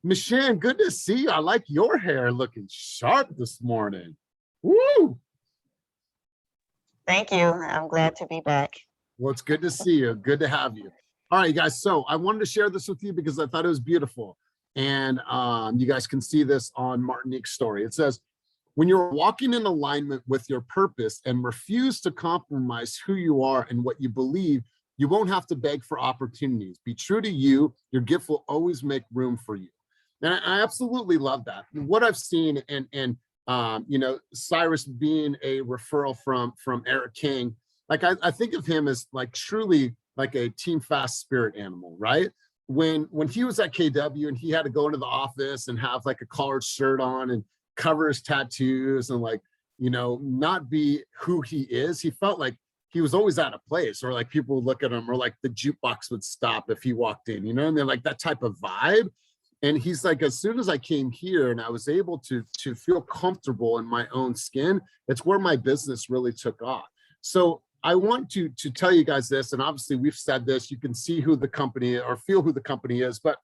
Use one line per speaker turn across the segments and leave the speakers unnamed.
Michelle, good to see you. I like your hair looking sharp this morning. Woo!
Thank you. I'm glad to be back.
Well, it's good to see you. Good to have you. All right, guys. So I wanted to share this with you because I thought it was beautiful. And you guys can see this on Martinique's story. It says, when you're walking in alignment with your purpose and refuse to compromise who you are and what you believe, you won't have to beg for opportunities. Be true to you. Your gift will always make room for you. And I absolutely love that. What I've seen, and you know, Cyrus being a referral from Eric King, like I think of him as like truly like a team fast spirit animal, right? When he was at KW and he had to go into the office and have like a collared shirt on and cover his tattoos and like, you know, not be who he is, he felt like he was always out of place, or like people would look at him, or like the jukebox would stop if he walked in, you know, and they're like that type of vibe. And he's like, as soon as I came here and I was able to feel comfortable in my own skin, it's where my business really took off. So I want to tell you guys this, and obviously we've said this, you can see who the company or feel who the company is, but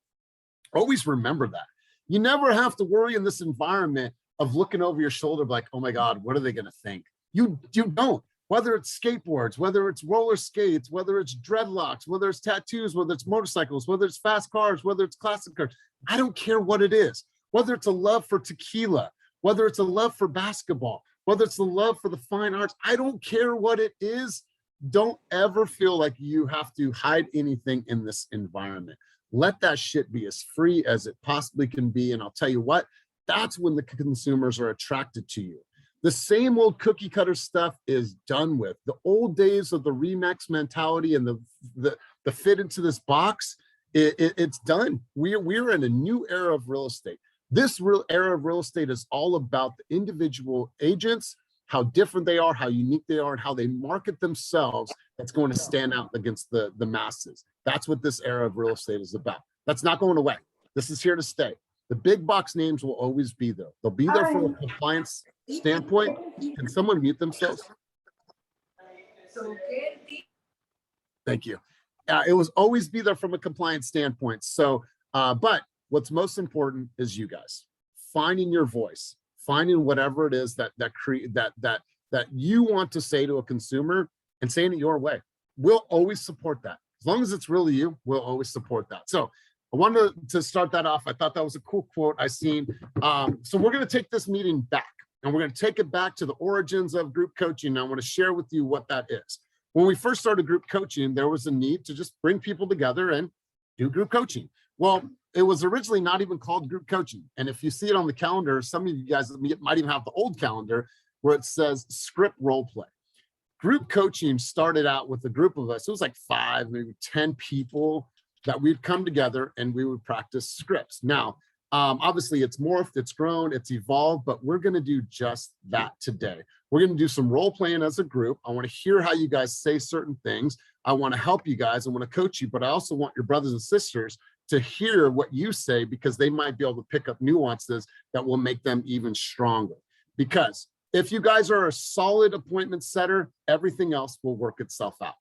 always remember that. You never have to worry in this environment of looking over your shoulder like, oh my God, what are they gonna think? You don't. Whether it's skateboards, whether it's roller skates, whether it's dreadlocks, whether it's tattoos, whether it's motorcycles, whether it's fast cars, whether it's classic cars, I don't care what it is. Whether it's a love for tequila, whether it's a love for basketball, whether it's the love for the fine arts, I don't care what it is. Don't ever feel like you have to hide anything in this environment. Let that shit be as free as it possibly can be. And I'll tell you what, that's when the consumers are attracted to you. The same old cookie cutter stuff is done with. The old days of the Remax mentality and the fit into this box, it's done. We're in a new era of real estate. This real era of real estate is all about the individual agents, how different they are, how unique they are, and how they market themselves. That's going to stand out against the masses. That's what this era of real estate is about. That's not going away. This is here to stay. The big box names will always be there. They'll be there from a compliance standpoint. Can someone mute themselves? Thank you. It will always be there from a compliance standpoint. So, but what's most important is you guys finding your voice, finding whatever it is that you want to say to a consumer and saying it your way. We'll always support that. As long as it's really you, we'll always support that. So I wanted to start that off. I thought that was a cool quote I seen. So we're going to take this meeting back, and we're going to take it back to the origins of group coaching. I want to share with you what that is. When we first started group coaching, there was a need to just bring people together and do group coaching. Well, it was originally not even called group coaching. And if you see it on the calendar, some of you guys might even have the old calendar where it says script role play. Group coaching started out with a group of us. It was like 5, maybe 10 people that we'd come together and we would practice scripts. Now, obviously it's morphed, it's grown, it's evolved, but we're going to do just that today. We're going to do some role playing as a group. I want to hear how you guys say certain things. I want to help you guys. I want to coach you, but I also want your brothers and sisters to hear what you say, because they might be able to pick up nuances that will make them even stronger. Because if you guys are a solid appointment setter, everything else will work itself out.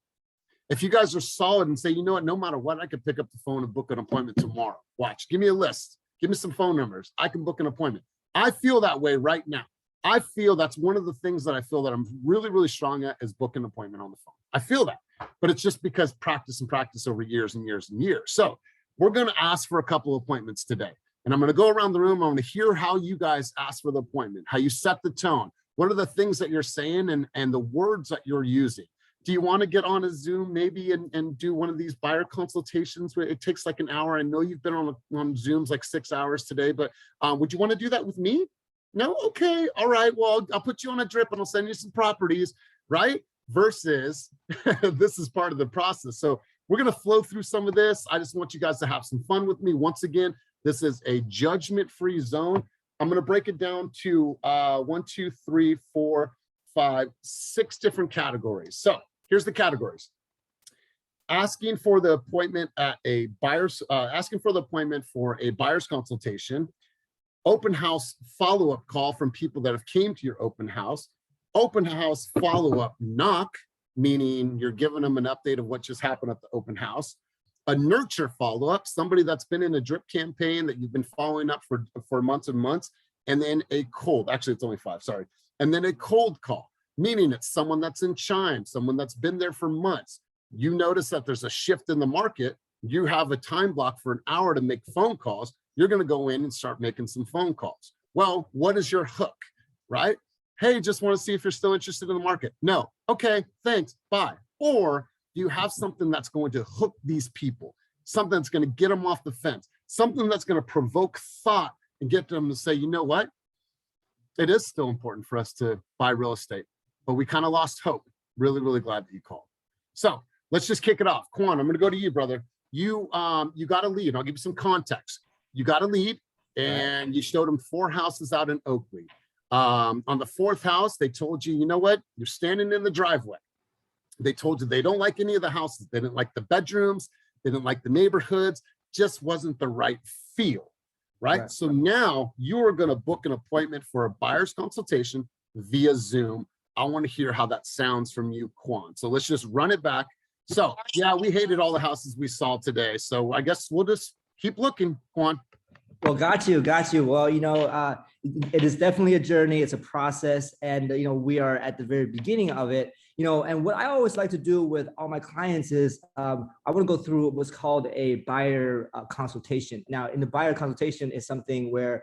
If you guys are solid and say, you know what, no matter what, I could pick up the phone and book an appointment tomorrow. Watch, give me a list, give me some phone numbers. I can book an appointment. I feel that way right now. I feel that's one of the things that I feel that I'm really, really strong at is book an appointment on the phone. I feel that, but it's just because practice and practice over years and years and years. So we're going to ask for a couple of appointments today. And I'm going to go around the room. I'm going to hear how you guys ask for the appointment, how you set the tone. What are the things that you're saying and the words that you're using? Do you want to get on a Zoom maybe and do one of these buyer consultations where it takes like an hour? I know you've been on Zooms like 6 hours today, but would you want to do that with me? No? Okay. All right. Well, I'll put you on a drip and I'll send you some properties, right? Versus this is part of the process. So we're going to flow through some of this. I just want you guys to have some fun with me. Once again, this is a judgment-free zone. I'm going to break it down to 1, 2, 3, 4, 5, 6 different categories. So here's the categories. Asking for the appointment at a buyer's, asking for the appointment for a buyer's consultation, open house follow-up call from people that have came to your open house follow-up knock, meaning you're giving them an update of what just happened at the open house, a nurture follow-up, somebody that's been in a drip campaign that you've been following up for months and months, and then a cold, actually it's only 5, sorry. And then a cold call, meaning it's someone that's in Chime, someone that's been there for months. You notice that there's a shift in the market. You have a time block for an hour to make phone calls. You're going to go in and start making some phone calls. Well, what is your hook, right? Hey, just want to see if you're still interested in the market. No. Okay, thanks, bye. Or you have something that's going to hook these people, something that's going to get them off the fence, something that's going to provoke thought and get them to say, you know what? It is still important for us to buy real estate, but we kind of lost hope. Really, really glad that you called. So let's just kick it off. Quan, I'm going to go to you, brother. You got a lead. I'll give you some context. You got a lead and you showed them 4 houses out in Oakley. On the 4th house, they told you, you know what? You're standing in the driveway. They told you they don't like any of the houses. They didn't like the bedrooms. They didn't like the neighborhoods. Just wasn't the right feel, right? So now you are going to book an appointment for a buyer's consultation via Zoom. I want to hear how that sounds from you, Quan. So let's just run it back. So yeah, we hated all the houses we saw today. So I guess we'll just keep looking, Quan.
Well, got you. Well, it is definitely a journey. It's a process. And, we are at the very beginning of it, and what I always like to do with all my clients is I want to go through what's called a buyer consultation. Now, in the buyer consultation is something where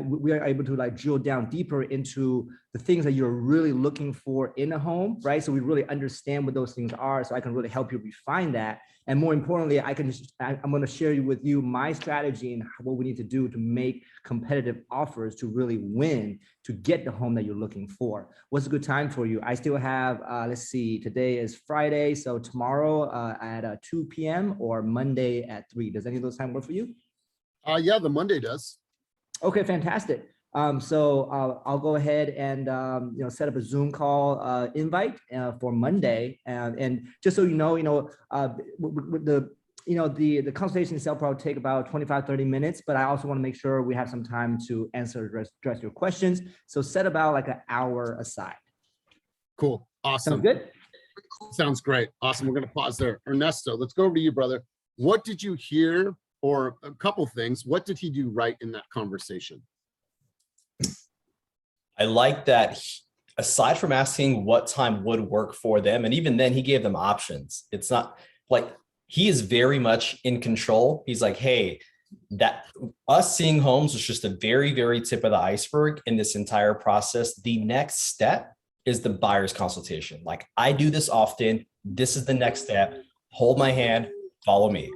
we are able to drill down deeper into the things that you're really looking for in a home, right? So we really understand what those things are. So I can really help you refine that. And more importantly, I'm going to share with you my strategy and what we need to do to make competitive offers to really win, to get the home that you're looking for. What's a good time for you? I still have, let's see, today is Friday. So tomorrow at 2 p.m. or Monday at 3. Does any of those time work for you?
Yeah, the Monday does.
Okay, fantastic. So I'll go ahead and set up a Zoom call invite for Monday, and just so you know, the consultation itself probably take about 25-30 minutes, but I also want to make sure we have some time to address your questions. So set about like an hour aside.
Cool, awesome.
Sounds good.
Sounds great. Awesome. We're going to pause there. Ernesto, let's go over to you, brother. What did you hear? Or a couple things. What did he do right in that conversation?
I like that aside from asking what time would work for them, and even then he gave them options. It's not like he is very much in control. He's like, hey, that us seeing homes was just a very, very tip of the iceberg in this entire process. The next step is the buyer's consultation. Like, I do this often. This is the next step. Hold my hand, follow me.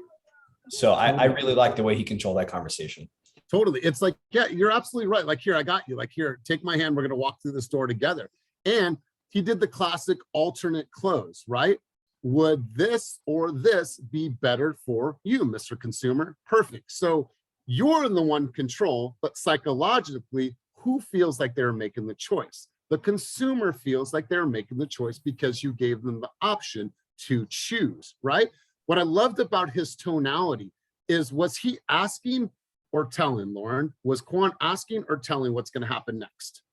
So I really like the way he controlled that conversation.
Totally. It's like, yeah, you're absolutely right. Like, here, I got you. Like, here, take my hand. We're going to walk through this door together. And he did the classic alternate close, right? Would this or this be better for you, Mr. Consumer? Perfect. So you're the one in control, but psychologically, who feels like they're making the choice? The consumer feels like they're making the choice because you gave them the option to choose, right? What I loved about his tonality is, was he asking or telling, Lauren? Was Quan asking or telling what's going to happen next?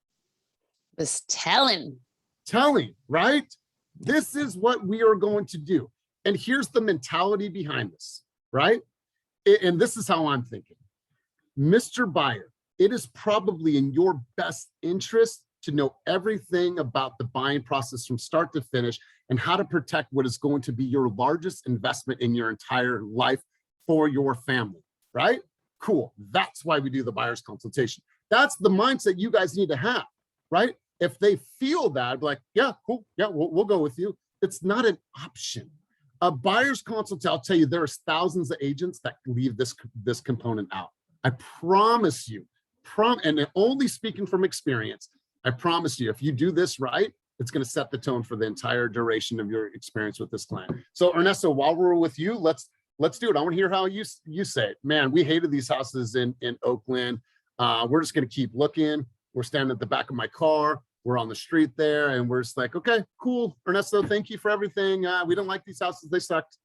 Was telling.
Telling, right? This is what we are going to do. And here's the mentality behind this, right? And this is how I'm thinking. Mr. Buyer, it is probably in your best interest to know everything about the buying process from start to finish and how to protect what is going to be your largest investment in your entire life for your family, right? Cool. That's why we do the buyer's consultation. That's the mindset you guys need to have, right? If they feel that, like, yeah, cool. Yeah, we'll go with you. It's not an option. A buyer's consultation, I'll tell you, there's thousands of agents that leave this component out. I promise you, and only speaking from experience, I promise you, if you do this right, it's going to set the tone for the entire duration of your experience with this client. So Ernesto, while we're with you, let's do it. I want to hear how you say it. Man, we hated these houses in Oakland. We're just going to keep looking. We're standing at the back of my car. We're on the street there, and we're just like, okay, cool. Ernesto, thank you for everything. We don't like these houses. They sucked.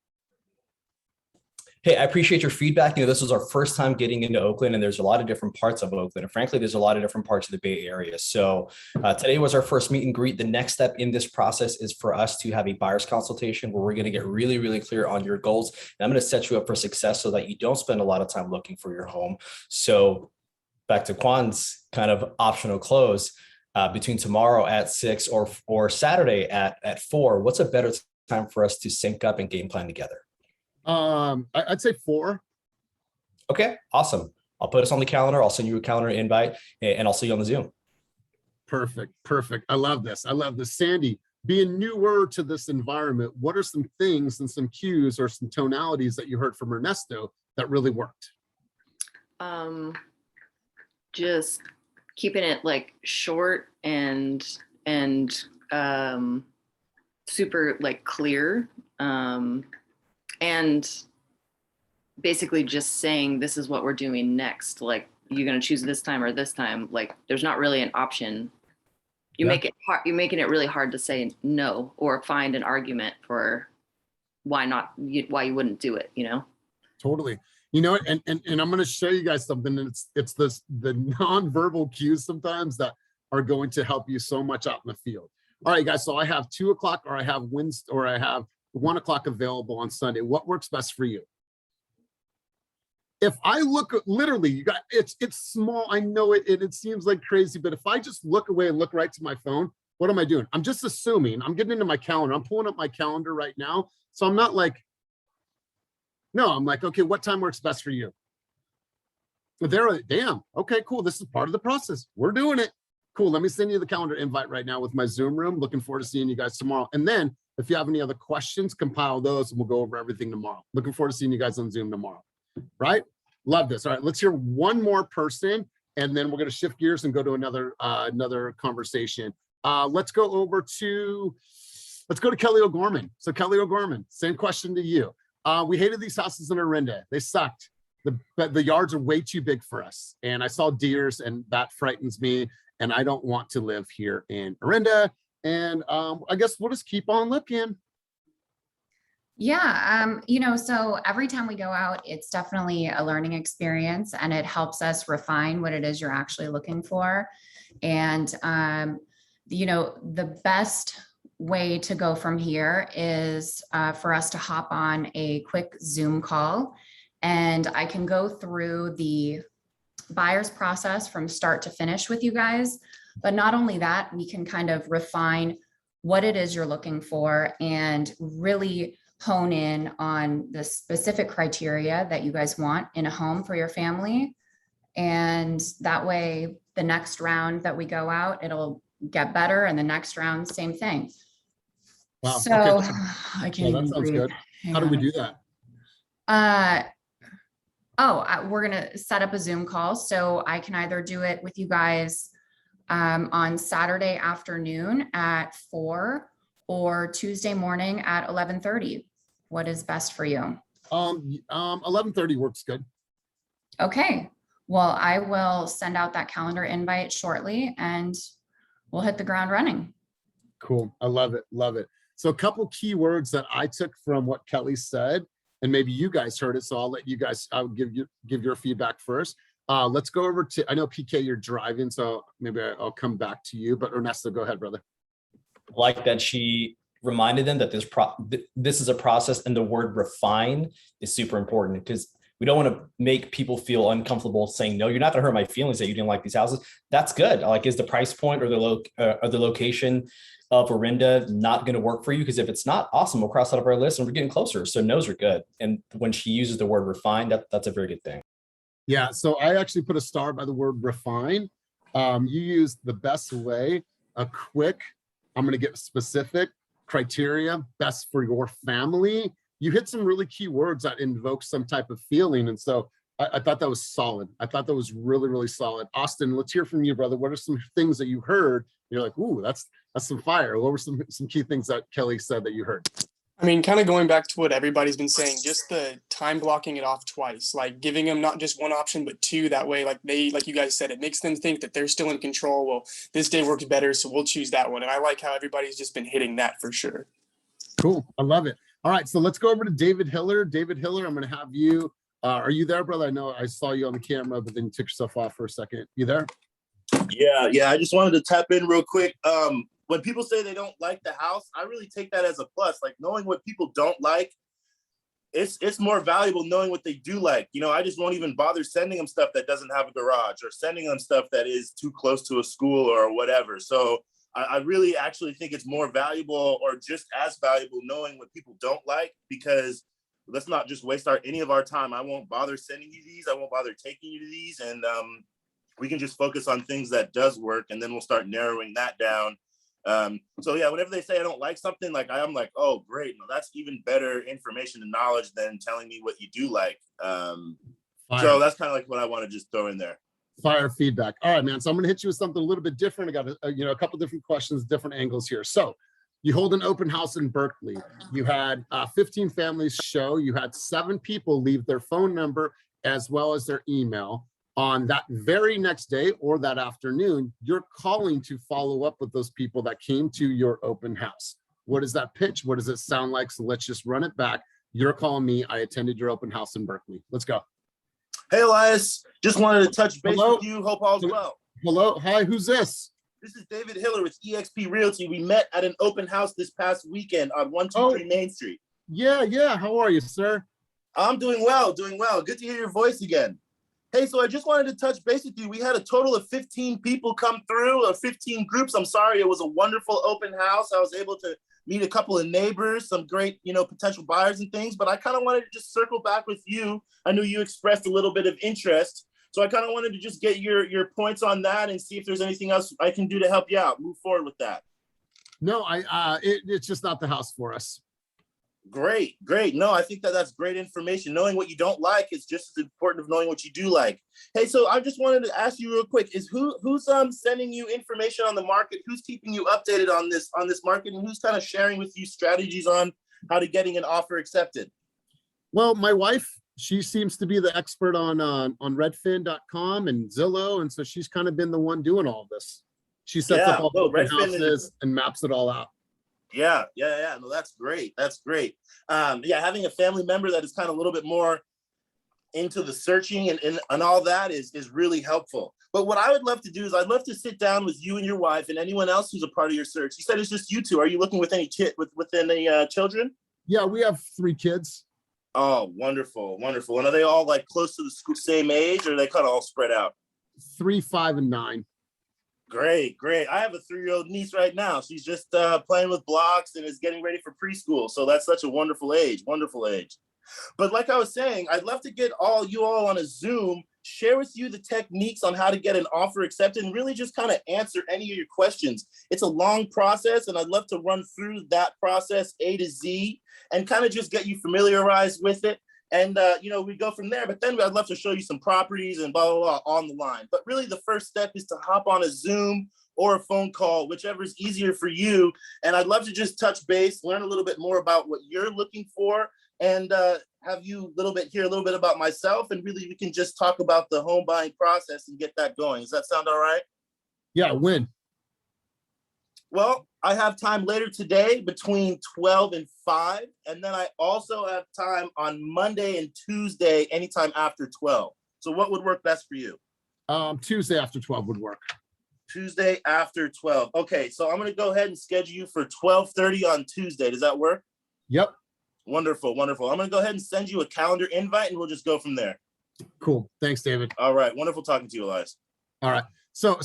Hey, I appreciate your feedback. This was our first time getting into Oakland, and there's a lot of different parts of Oakland. And frankly, there's a lot of different parts of the Bay Area. So today was our first meet and greet. The next step in this process is for us to have a buyer's consultation where we're going to get really, really clear on your goals. And I'm going to set you up for success so that you don't spend a lot of time looking for your home. So back to Kwan's kind of optional close, between tomorrow at 6 or Saturday at 4, what's a better time for us to sync up and game plan together?
I'd say 4.
Okay, awesome. I'll put us on the calendar. I'll send you a calendar invite and I'll see you on the Zoom.
Perfect. Perfect. I love this. I love this. Sandy, being newer to this environment, what are some things and some cues or some tonalities that you heard from Ernesto that really worked?
Just keeping it like short and super like clear. And basically just saying, this is what we're doing next. Like, you're going to choose this time or this time. Like, there's not really an option. You make it hard. You're making it really hard to say no or find an argument for why why you wouldn't do it,
Totally. And I'm going to show you guys something. And it's the nonverbal cues sometimes that are going to help you so much out in the field. All right, guys. So I have 2 o'clock or I have Wednesday or I have 1 o'clock available on Sunday. What works best for you? If I look, literally, you got it's small. I know it, it seems like crazy, but if I just look away and look right to my phone, what am I doing? I'm just assuming. I'm getting into my calendar. I'm pulling up my calendar right now. So I'm not like, no, I'm like, okay, what time works best for you? Damn. Okay, cool. This is part of the process. We're doing it. Cool. Let me send you the calendar invite right now with my Zoom room. Looking forward to seeing you guys tomorrow. And then if you have any other questions, compile those and we'll go over everything tomorrow. Looking forward to seeing you guys on Zoom tomorrow. Right? Love this. All right, let's hear one more person and then we're going to shift gears and go to another conversation. Let's go to Kelly O'Gorman. So Kelly O'Gorman, same question to you. We hated these houses in Orinda. They sucked. The yards are way too big for us. And I saw deers and that frightens me. And I don't want to live here in Orinda. And I guess we'll just keep on looking.
Yeah, so every time we go out, it's definitely a learning experience and it helps us refine what it is you're actually looking for. And, the best way to go from here is for us to hop on a quick Zoom call and I can go through the buyer's process from start to finish with you guys. But not only that, we can kind of refine what it is you're looking for and really hone in on the specific criteria that you guys want in a home for your family. And that way, the next round that we go out, it'll get better. And the next round, same thing.
Wow.
So
Okay.
I can't
That
even
sounds
breathe.
good.
Hang
How do we
on.
do that?
We're going to set up a Zoom call. So I can either do it with you guys on Saturday afternoon at 4 or Tuesday morning at 11:30. What is best for you?
11:30 works good.
Okay. Well, I will send out that calendar invite shortly and we'll hit the ground running.
Cool. I love it. Love it. So a couple key words that I took from what Kelly said, and maybe you guys heard it. So I'll let you guys, I'll give your feedback first. Let's go over to, I know PK, you're driving, so maybe I'll come back to you, but Ernesto, go ahead, brother.
Like that she reminded them that this is a process and the word refine is super important because we don't want to make people feel uncomfortable saying, no, you're not going to hurt my feelings that you didn't like these houses. That's good. Like, is the price point or the location of Orinda not going to work for you? Because if it's not, awesome, we'll cross out of our list and we're getting closer. So no's are good. And when she uses the word refine, that's a very good thing.
Yeah, so I actually put a star by the word refine. You used the best way, a quick, I'm going to get specific criteria, best for your family. You hit some really key words that invoke some type of feeling. And so I thought that was solid. I thought that was really, really solid. Austin, let's hear from you, brother. What are some things that you heard? You're like, ooh, that's some fire. What were some key things that Kelly said that you heard?
I mean, kind of going back to what everybody's been saying, just the time blocking it off twice, like giving them not just one option, but two. That way, like you guys said, it makes them think that they're still in control. Well, this day works better, so we'll choose that one. And I like how everybody's just been hitting that for sure.
Cool. I love it. All right, so let's go over to David Hiller. David Hiller, I'm going to have you. Are you there, brother? I know I saw you on the camera, but then you took yourself off for a second. You there?
Yeah. I just wanted to tap in real quick. When people say they don't like the house, I really take that as a plus. Like knowing what people don't like, it's more valuable knowing what they do like. You know, I just won't even bother sending them stuff that doesn't have a garage or sending them stuff that is too close to a school or whatever. So I really actually think it's more valuable or just as valuable knowing what people don't like, because let's not just waste any of our time. I won't bother sending you these. I won't bother taking you to these. And we can just focus on things that does work. And then we'll start narrowing that down. So yeah, whenever they say I don't like something, like I'm like, oh, great. No, that's even better information and knowledge than telling me what you do like. So that's kind of like what I want to just throw in there.
Fire feedback. All right, man. So I'm going to hit you with something a little bit different. I got a couple different questions, different angles here. So you hold an open house in Berkeley. You had 15 families show. You had 7 people leave their phone number as well as their email. On that very next day or that afternoon, you're calling to follow up with those people that came to your open house. What is that pitch? What does it sound like? So let's just run it back. You're calling me. I attended your open house in Berkeley. Let's go.
Hey, Elias, just wanted to touch base
Hello?
with you. Hope all's well.
Hello. Hi, who's this?
This is David Hiller with eXp Realty. We met at an open house this past weekend on 123 Main Street.
Yeah. How are you, sir?
I'm doing well. Good to hear your voice again. Hey, so I just wanted to touch base with you. We had a total of 15 people come through, or 15 groups. I'm sorry. It was a wonderful open house. I was able to meet a couple of neighbors, some great, potential buyers and things, but I kind of wanted to just circle back with you. I knew you expressed a little bit of interest. So I kind of wanted to just get your points on that and see if there's anything else I can do to help you out. Move forward with that.
No, it's just not the house for us.
Great. No, I think that's great information. Knowing what you don't like is just as important as knowing what you do like. Hey, so I just wanted to ask you real quick, is who's sending you information on the market? Who's keeping you updated on this market, and who's kind of sharing with you strategies on how to getting an offer accepted?
Well, my wife, she seems to be the expert on redfin.com and Zillow, and so she's kind of been the one doing all this. She sets up all the open houses and maps it all out.
Yeah. No, that's great. Having a family member that is kind of a little bit more into the searching and all that is really helpful. But what I would love to do is I'd love to sit down with you and your wife and anyone else who's a part of your search. You said it's just you two. Are you looking with any children?
Yeah, we have 3 kids.
Oh, wonderful. And are they all like close to the same age, or are they kind of all spread out?
3, 5, and 9.
Great. I have a 3-year-old niece right now. She's just playing with blocks and is getting ready for preschool. So that's such a wonderful age. But like I was saying, I'd love to get you all on a Zoom, share with you the techniques on how to get an offer accepted, and really just kind of answer any of your questions. It's a long process, and I'd love to run through that process A to Z and kind of just get you familiarized with it. And, we go from there. But then I'd love to show you some properties and blah, blah, blah on the line. But really, the first step is to hop on a Zoom or a phone call, whichever is easier for you. And I'd love to just touch base, learn a little bit more about what you're looking for, and have you hear a little bit about myself. And really, we can just talk about the home buying process and get that going. Does that sound all right?
Yeah, when?
Well, I have time later today between 12 and 5. And then I also have time on Monday and Tuesday, anytime after 12. So what would work best for you?
Tuesday after 12 would work.
Tuesday after 12. Okay, so I'm going to go ahead and schedule you for 12:30 on Tuesday. Does that work?
Yep.
Wonderful. I'm going to go ahead and send you a calendar invite, and we'll just go from there.
Cool. Thanks, David.
All right. Wonderful talking to you, Elias.
All right. So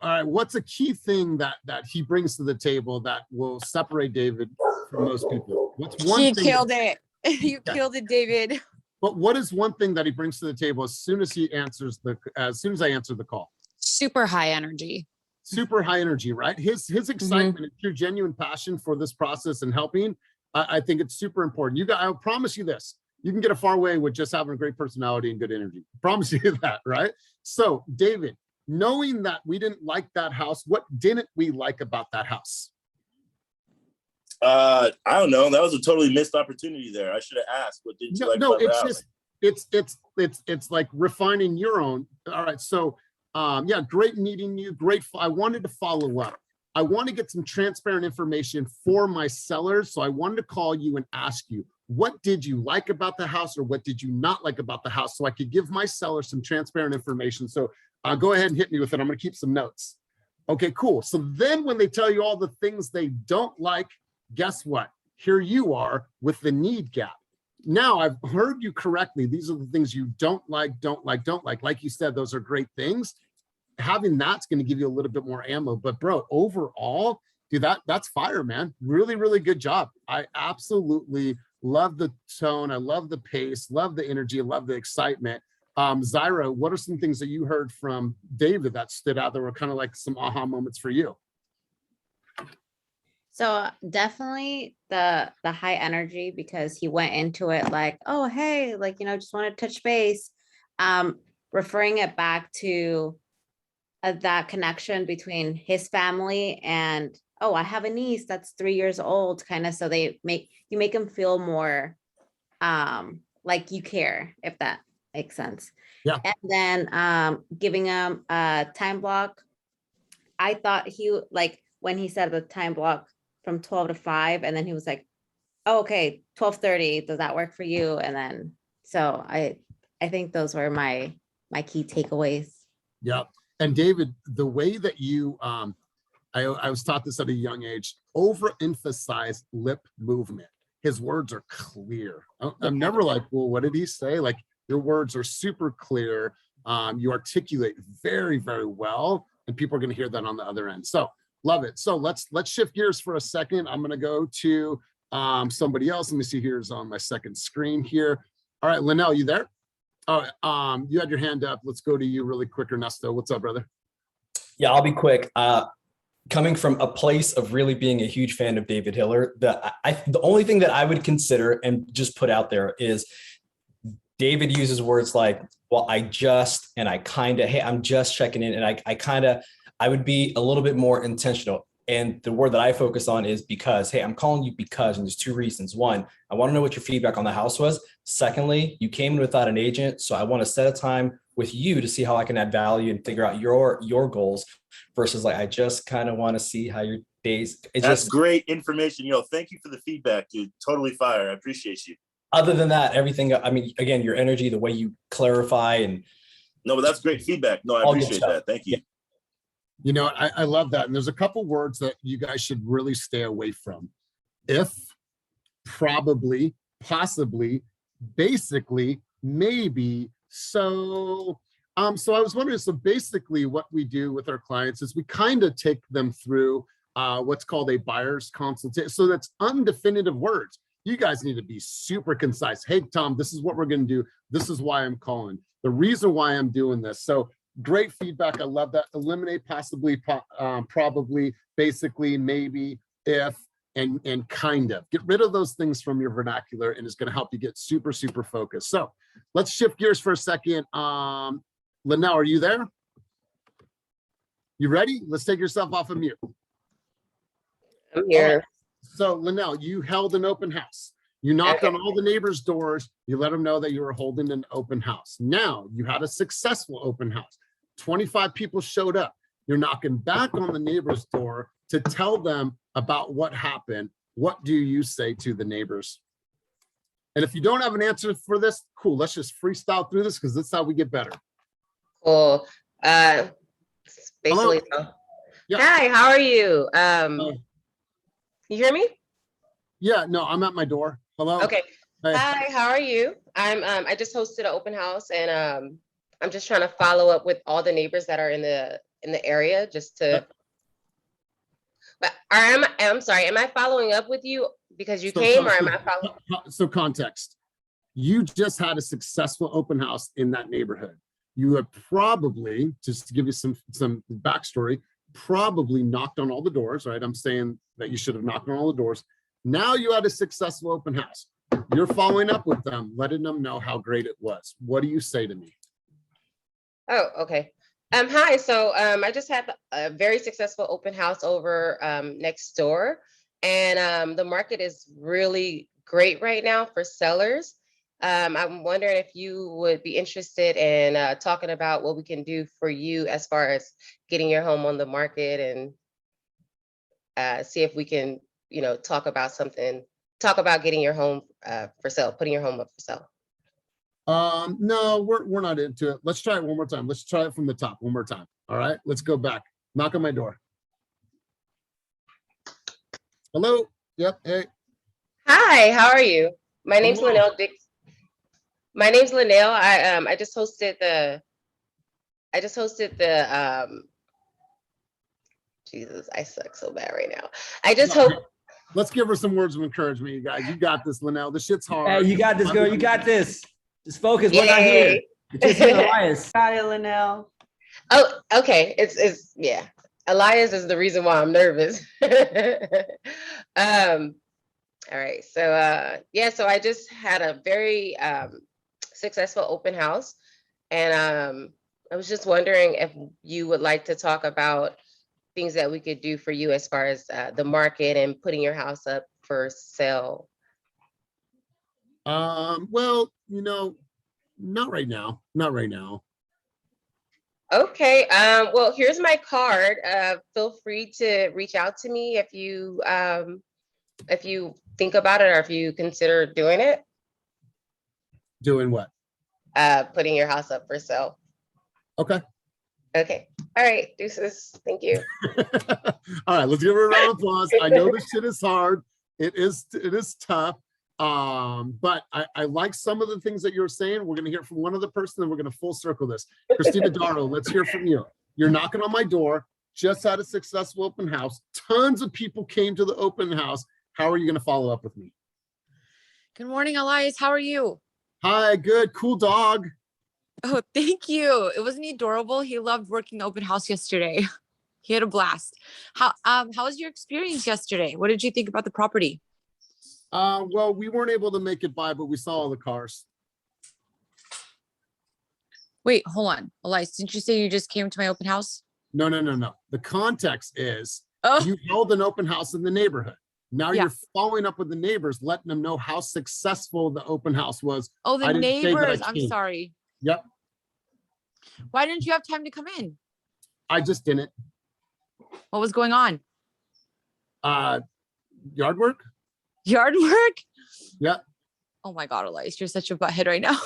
all right, what's a key thing that he brings to the table that will separate David from most people? What's one
You
thing
killed it. You killed it, David.
But what is one thing that he brings to the table as soon as I answer the call?
Super high energy.
Super high energy, right? His excitement and true genuine passion for this process and helping, I think it's super important. I'll promise you this. You can get a far way with just having a great personality and good energy. I promise you that, right? So, David, knowing that we didn't like that house, what didn't we like about that house?
I don't know. That was a totally missed opportunity there. I should have asked. What did you like? No,
it's just it's like refining your own. All right. So, great meeting you. Great. I wanted to follow up. I want to get some transparent information for my sellers. So I wanted to call you and ask you, what did you like about the house or what did you not like about the house? So I could give my sellers some transparent information. So go ahead and hit me with it. I'm going to keep some notes. Okay, cool. So then when they tell you all the things they don't like, guess what? Here you are with the need gap. Now I've heard you correctly. These are the things you don't like, don't like, don't like. Like you said, those are great things. Having that's going to give you a little bit more ammo. But bro, overall, dude, that's fire, man. Really, really good job. I absolutely love the tone. I love the pace, love the energy, love the excitement. Zyra, what are some things that you heard from David that stood out that were kind of like some aha moments for you?
So definitely the high energy, because he went into it like, oh, hey, like, just want to touch base. Referring it back to that connection between his family and, oh, I have a niece that's 3 years old, kind of. So you make him feel more like you care, if that makes sense.
Yeah.
And then giving him a time block. I thought like when he said the time block from 12 to 5, and then he was like, oh, okay, 12:30, does that work for you? And then, so I think those were my key takeaways.
Yeah. And David, the way that you, I was taught this at a young age, overemphasize lip movement. His words are clear. I'm never like, well, what did he say? Like, your words are super clear. You articulate very, very well, and people are going to hear that on the other end. So love it. So let's shift gears for a second. I'm going to go to somebody else. Let me see, here's on my second screen here. All right, Linnell, you there? Oh, you had your hand up. Let's go to you really quick, Ernesto. What's up, brother?
Yeah, I'll be quick. Coming from a place of really being a huge fan of David Hiller, the only thing that I would consider and just put out there is David uses words like, well, I just, and I kind of, hey, I'm just checking in. And I would be a little bit more intentional. And the word that I focus on is because, hey, I'm calling you because, and there's two reasons. One, I want to know what your feedback on the house was. Secondly, you came in without an agent. So I want to set a time with you to see how I can add value and figure out your goals versus like, I just kind of want to see how your days.
That's great information. Thank you for the feedback, dude. Totally fire. I appreciate you.
Other than that, everything, I mean, again, your energy, the way you clarify and.
No, but that's great feedback. No, I appreciate that. Thank you.
I love that. And there's a couple words that you guys should really stay away from. If, probably, possibly, basically, maybe, so. So I was wondering, so basically what we do with our clients is we kind of take them through what's called a buyer's consultation. So that's undefinitive words. You guys need to be super concise. Hey, Tom, this is what we're going to do. This is why I'm calling. The reason why I'm doing this. So great feedback. I love that. Eliminate possibly, probably, basically, maybe, if, and kind of. Get rid of those things from your vernacular, and it's going to help you get super, super focused. So let's shift gears for a second. Linnell, are you there? You ready? Let's take yourself off of mute.
I'm here.
Right. So Linnell, you held an open house. You knocked on all the neighbors' doors. You let them know that you were holding an open house. Now you had a successful open house. 25 people showed up. You're knocking back on the neighbor's door to tell them about what happened. What do you say to the neighbors? And if you don't have an answer for this, cool. Let's just freestyle through this because that's how we get better.
Cool. Basically,
Yeah.
Hi, how are you? You hear me?
Yeah, no, I'm at my door. Hello.
Okay.
Hey.
Hi, how are you? I just hosted an open house, and I'm just trying to follow up with all the neighbors that are in the area just to. But I'm sorry, am I following up with you because you came, or am I following?
So context. You just had a successful open house in that neighborhood. You have probably, just to give you some backstory, probably knocked on all the doors, right? I'm saying that you should have knocked on all the doors. Now you had a successful open house. You're following up with them, letting them know how great it was. What do you say to me?
Oh, okay. Hi. So I just had a very successful open house over next door, and the market is really great right now for sellers. I'm wondering if you would be interested in talking about what we can do for you as far as getting your home on the market and see if we can, talk about getting your home for sale, putting your home up for sale.
No, we're not into it. Let's try it one more time. Let's try it from the top one more time. All right, let's go back. Knock on my door. Hello. Yep. Hey.
Hi, how are you? My name's
Hello.
Linnell Dix. My name's Linnell. I just hosted the Jesus, I suck so bad right now. I just hope.
Let's give her some words of encouragement, you guys. You got this, Linnell. This shit's hard.
Hey, you got this, girl. You got this. Just focus. We're not here.
Yay.
It's just you and Elias.
Got it, Linnell.
Oh, okay. It's yeah. Elias is the reason why I'm nervous. All right. So yeah, so I just had a very successful open house. And I was just wondering if you would like to talk about things that we could do for you as far as the market and putting your house up for sale.
Well, not right now. Not right now.
Okay. Well, here's my card. Feel free to reach out to me if you think about it or if you consider doing it.
Doing what?
Putting your house up for sale.
Okay.
Okay. All right. Deuces. Thank you.
All right, let's give her a round of applause. I know this shit is hard. It is tough. But I like some of the things that you're saying. We're gonna hear from one other person, and we're gonna full circle this. Christina Darrow, let's hear from you. You're knocking on my door, just had a successful open house. Tons of people came to the open house. How are you gonna follow up with me?
Good morning, Elias. How are you?
Hi, good, cool dog.
Oh, thank you. Wasn't he adorable? He loved working open house yesterday. He had a blast. How was your experience yesterday? What did you think about the property?
Well, we weren't able to make it by, but we saw all the cars.
Wait, hold on. Elias, didn't you say you just came to my open house?
No. The context is
Oh,
you held an open house in the neighborhood. Now
Yeah.
you're following up with the neighbors, letting them know how successful the open house was.
oh, the
I didn't say that I
neighbors. I'm
came.
sorry.
Yep,
Why didn't you have time to come in?
I just didn't.
What was going on?
Yard work?
Yard work?
Yep.
Oh my God, Elias, you're such a butthead right now.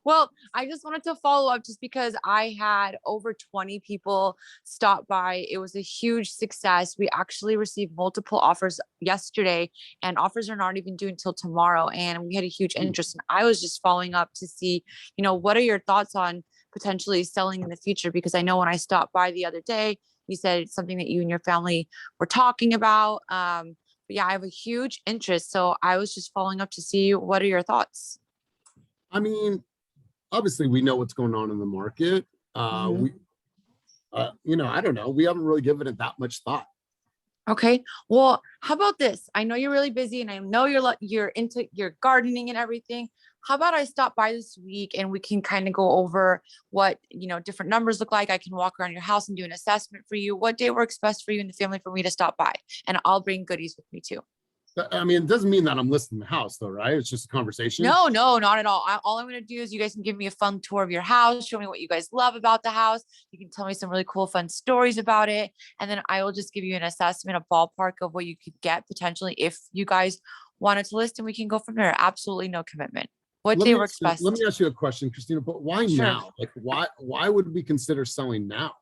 Well, I just wanted to follow up just because I had over 20 people stop by. It was a huge success. We actually received multiple offers yesterday, and offers are not even due until tomorrow. And we had a huge interest. And I was just following up to see, what are your thoughts on potentially selling in the future? Because I know when I stopped by the other day, you said it's something that you and your family were talking about. But yeah, I have a huge interest. So I was just following up to see what are your thoughts?
I mean, obviously we know what's going on in the market.
Mhm.
I don't know. We haven't really given it that much thought.
Okay. Well, how about this? I know you're really busy and I know you're into your gardening and everything. How about I stop by this week and we can kind of go over what, different numbers look like. I can walk around your house and do an assessment for you. What day works best for you and the family for me to stop by? And I'll bring goodies with me too.
I mean, it doesn't mean that I'm listing the house though, right? It's just a conversation.
No, not at all. All I'm going to do is you guys can give me a fun tour of your house, show me what you guys love about the house. You can tell me some really cool, fun stories about it. And then I will just give you an assessment, a ballpark of what you could get potentially if you guys wanted to list, and we can go from there. Absolutely no commitment. What day works best?
Let me ask you a question, Christina, but why
Sure.
now? Like, why would we consider selling now?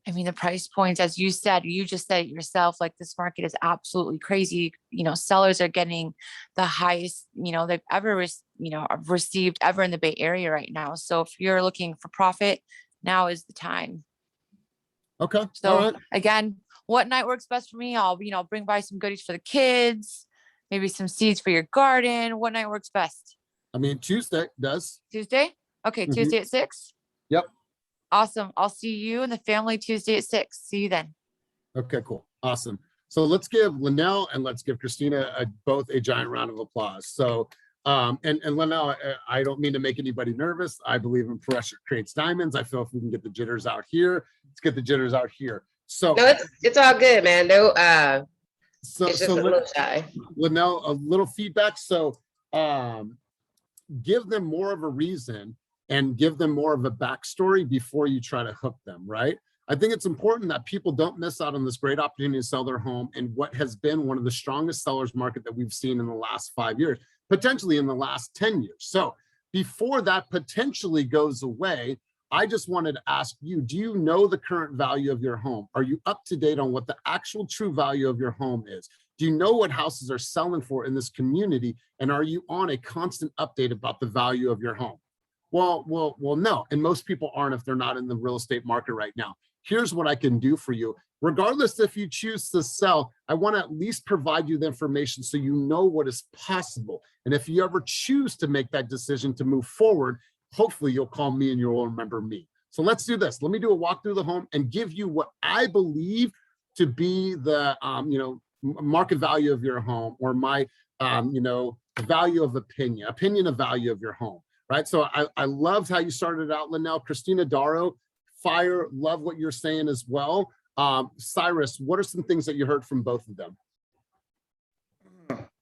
I mean, the price points, as you said, you just said it yourself, like this market is absolutely crazy. Sellers are getting the highest, they've ever, received ever in the Bay Area right now. So if you're looking for profit, now is the time.
Okay.
So
all right.
again, what night works best for me? I'll, bring by some goodies for the kids, maybe some seeds for your garden. What night works best?
I mean, Tuesday does.
Tuesday? Okay.
Mhm.
Tuesday at 6.
Yep.
Awesome. I'll see you and the family Tuesday at 6. See you then.
Okay, cool. Awesome. So let's give Linnell and let's give Christina both a giant round of applause. So, and Linnell, I don't mean to make anybody nervous. I believe in pressure creates diamonds. I feel if we can get the jitters out here, let's get the jitters out here. So
No, it's all good, man. No,
so
it's just a little shy.
Linnell, a little feedback. So give them more of a reason and give them more of a backstory before you try to hook them, right? I think it's important that people don't miss out on this great opportunity to sell their home in what has been one of the strongest sellers market that we've seen in the last 5 years, potentially in the last 10 years. So before that potentially goes away, I just wanted to ask you, do you know the current value of your home? Are you up to date on what the actual true value of your home is? Do you know what houses are selling for in this community? And are you on a constant update about the value of your home? Well, no. And most people aren't if they're not in the real estate market right now. Here's what I can do for you. Regardless if you choose to sell, I want to at least provide you the information so you know what is possible. And if you ever choose to make that decision to move forward, hopefully you'll call me and you'll remember me. So let's do this. Let me do a walk through the home and give you what I believe to be the market value of your home, or my value of opinion of value of your home. Right. So I loved how you started out, Linnell. Christina Darrow, fire, love what you're saying as well. Cyrus, what are some things that you heard from both of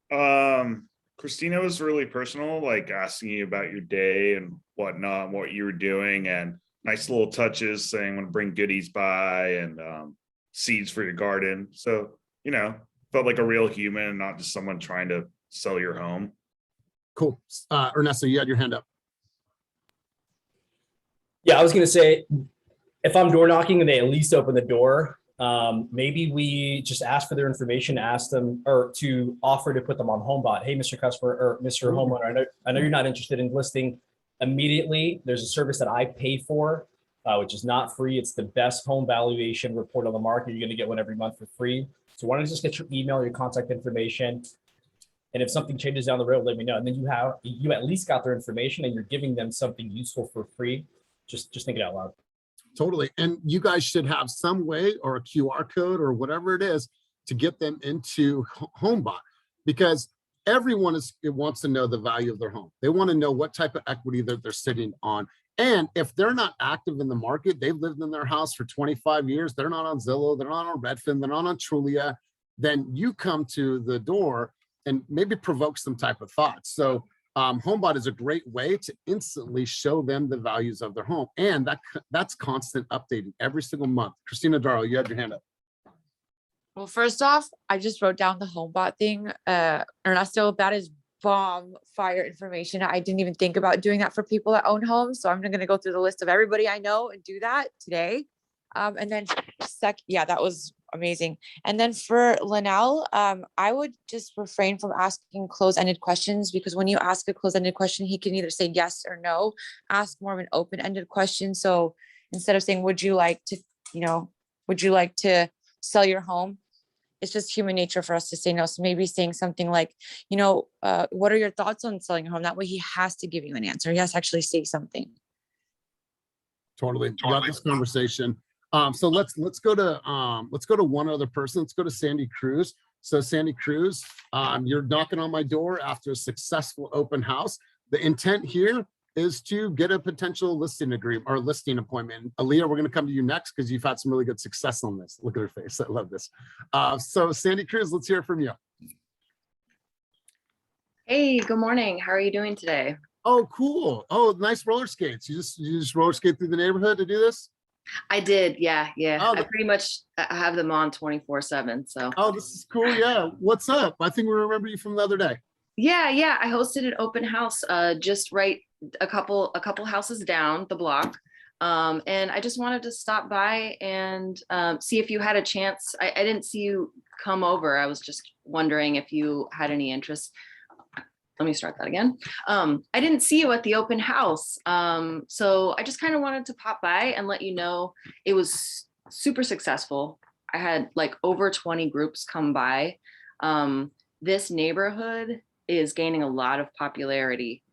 them?
Christina was really personal, like asking you about your day and whatnot, what you were doing, and nice little touches saying want to bring goodies by and seeds for your garden. So, felt like a real human and not just someone trying to sell your home.
Cool. Ernesto, you had your hand up.
Yeah, I was going to say, if I'm door knocking and they at least open the door, maybe we just ask for their information, ask them, or to offer to put them on HomeBot. Hey, Mr. Customer or Mr. Homeowner, I know you're not interested in listing immediately. There's a service that I pay for, which is not free. It's the best home valuation report on the market. You're going to get one every month for free. So why don't you just get your email, your contact information, and if something changes down the road, let me know. And then you at least got their information and you're giving them something useful for free. Just think it out loud.
Totally. And you guys should have some way, or a QR code or whatever it is, to get them into HomeBot, because everyone wants to know the value of their home. They want to know what type of equity that they're sitting on. And if they're not active in the market, they've lived in their house for 25 years, they're not on Zillow, they're not on Redfin, they're not on Trulia, then you come to the door and maybe provoke some type of thoughts. So HomeBot is a great way to instantly show them the values of their home. And that's constant updating every single month. Christina Darrow, you had your hand up.
Well, first off, I just wrote down the HomeBot thing. Ernesto, that is bomb fire information. I didn't even think about doing that for people that own homes. So I'm going to go through the list of everybody I know and do that today. And then yeah, that was amazing. And then for Linnell, I would just refrain from asking closed-ended questions, because when you ask a closed-ended question, he can either say yes or no. Ask more of an open-ended question. So instead of saying, would you like to sell your home? It's just human nature for us to say no. So maybe saying something like, what are your thoughts on selling your home? That way he has to give you an answer. He has to actually say something.
Totally. Got this conversation. So let's go to one other person. Let's go to Sandy Cruz. So Sandy Cruz, you're knocking on my door after a successful open house. The intent here is to get a potential listing agreement or listing appointment. Aaliyah, we're going to come to you next because you've had some really good success on this. Look at her face. I love this. So Sandy Cruz, let's hear from you.
Hey, good morning. How are you doing today?
Oh, cool. Oh, nice roller skates. You just roller skate through the neighborhood to do this?
I did. Yeah.
Oh,
I pretty much have them on 24/7. So.
Oh, this is cool. Yeah. What's up? I think we remember you from the other day.
Yeah. I hosted an open house just right a couple houses down the block. And I just wanted to stop by and see if you had a chance. I didn't see you come over. I was just wondering if you had any interest. Let me start that again. I didn't see you at the open house. So I just kind of wanted to pop by and let you know it was super successful. I had like over 20 groups come by. This neighborhood is gaining a lot of popularity.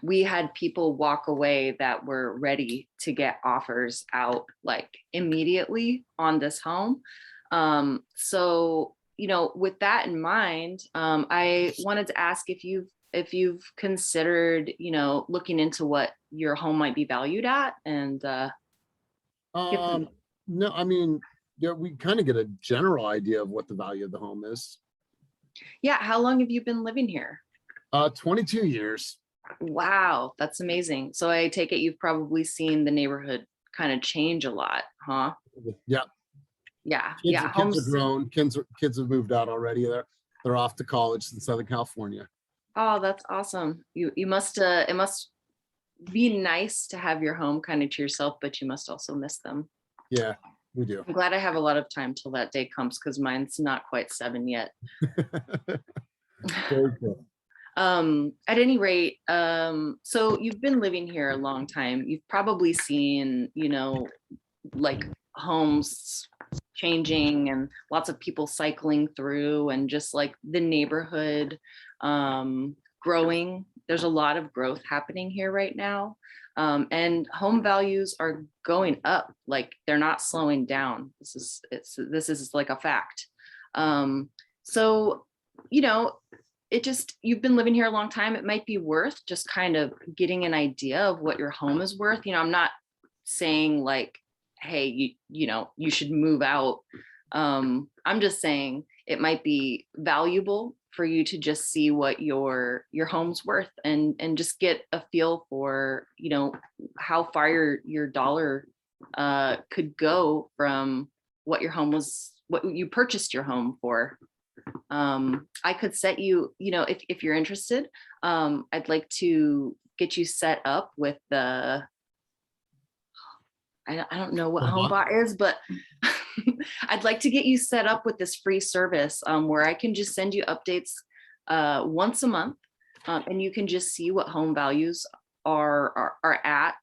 We had people walk away that were ready to get offers out like immediately on this home. So with that in mind, I wanted to ask if you've considered, looking into what your home might be valued at. And
no, I mean, yeah, we kind of get a general idea of what the value of the home is.
Yeah. How long have you been living here?
22 years.
Wow, that's amazing. So I take it you've probably seen the neighborhood kind of change a lot, huh?
Yeah.
Yeah,
Kids,
yeah.
kids
Homes.
are grown. Kids have moved out already. They're off to college in Southern California.
Oh, that's awesome. You must it must be nice to have your home kind of to yourself, but you must also miss them.
Yeah, we do.
I'm glad I have a lot of time till that day comes because mine's not quite 7 yet.
Very cool.
At any rate, so you've been living here a long time. You've probably seen, you know, like homes changing and lots of people cycling through and just like the neighborhood growing. There's a lot of growth happening here right now. And home values are going up, like they're not slowing down. This is like a fact. So, you know, you've been living here a long time. It might be worth just kind of getting an idea of what your home is worth. You know, I'm not saying like, hey, you know, you should move out. I'm just saying it might be valuable for you to just see what your home's worth and just get a feel for, you know, how far your dollar could go from what your home was, what you purchased your home for. I could set you, you know, if you're interested, I'd like to get you set up with the, I don't know what HomeBot is, but I'd like to get you set up with this free service where I can just send you updates once a month, and you can just see what home values are at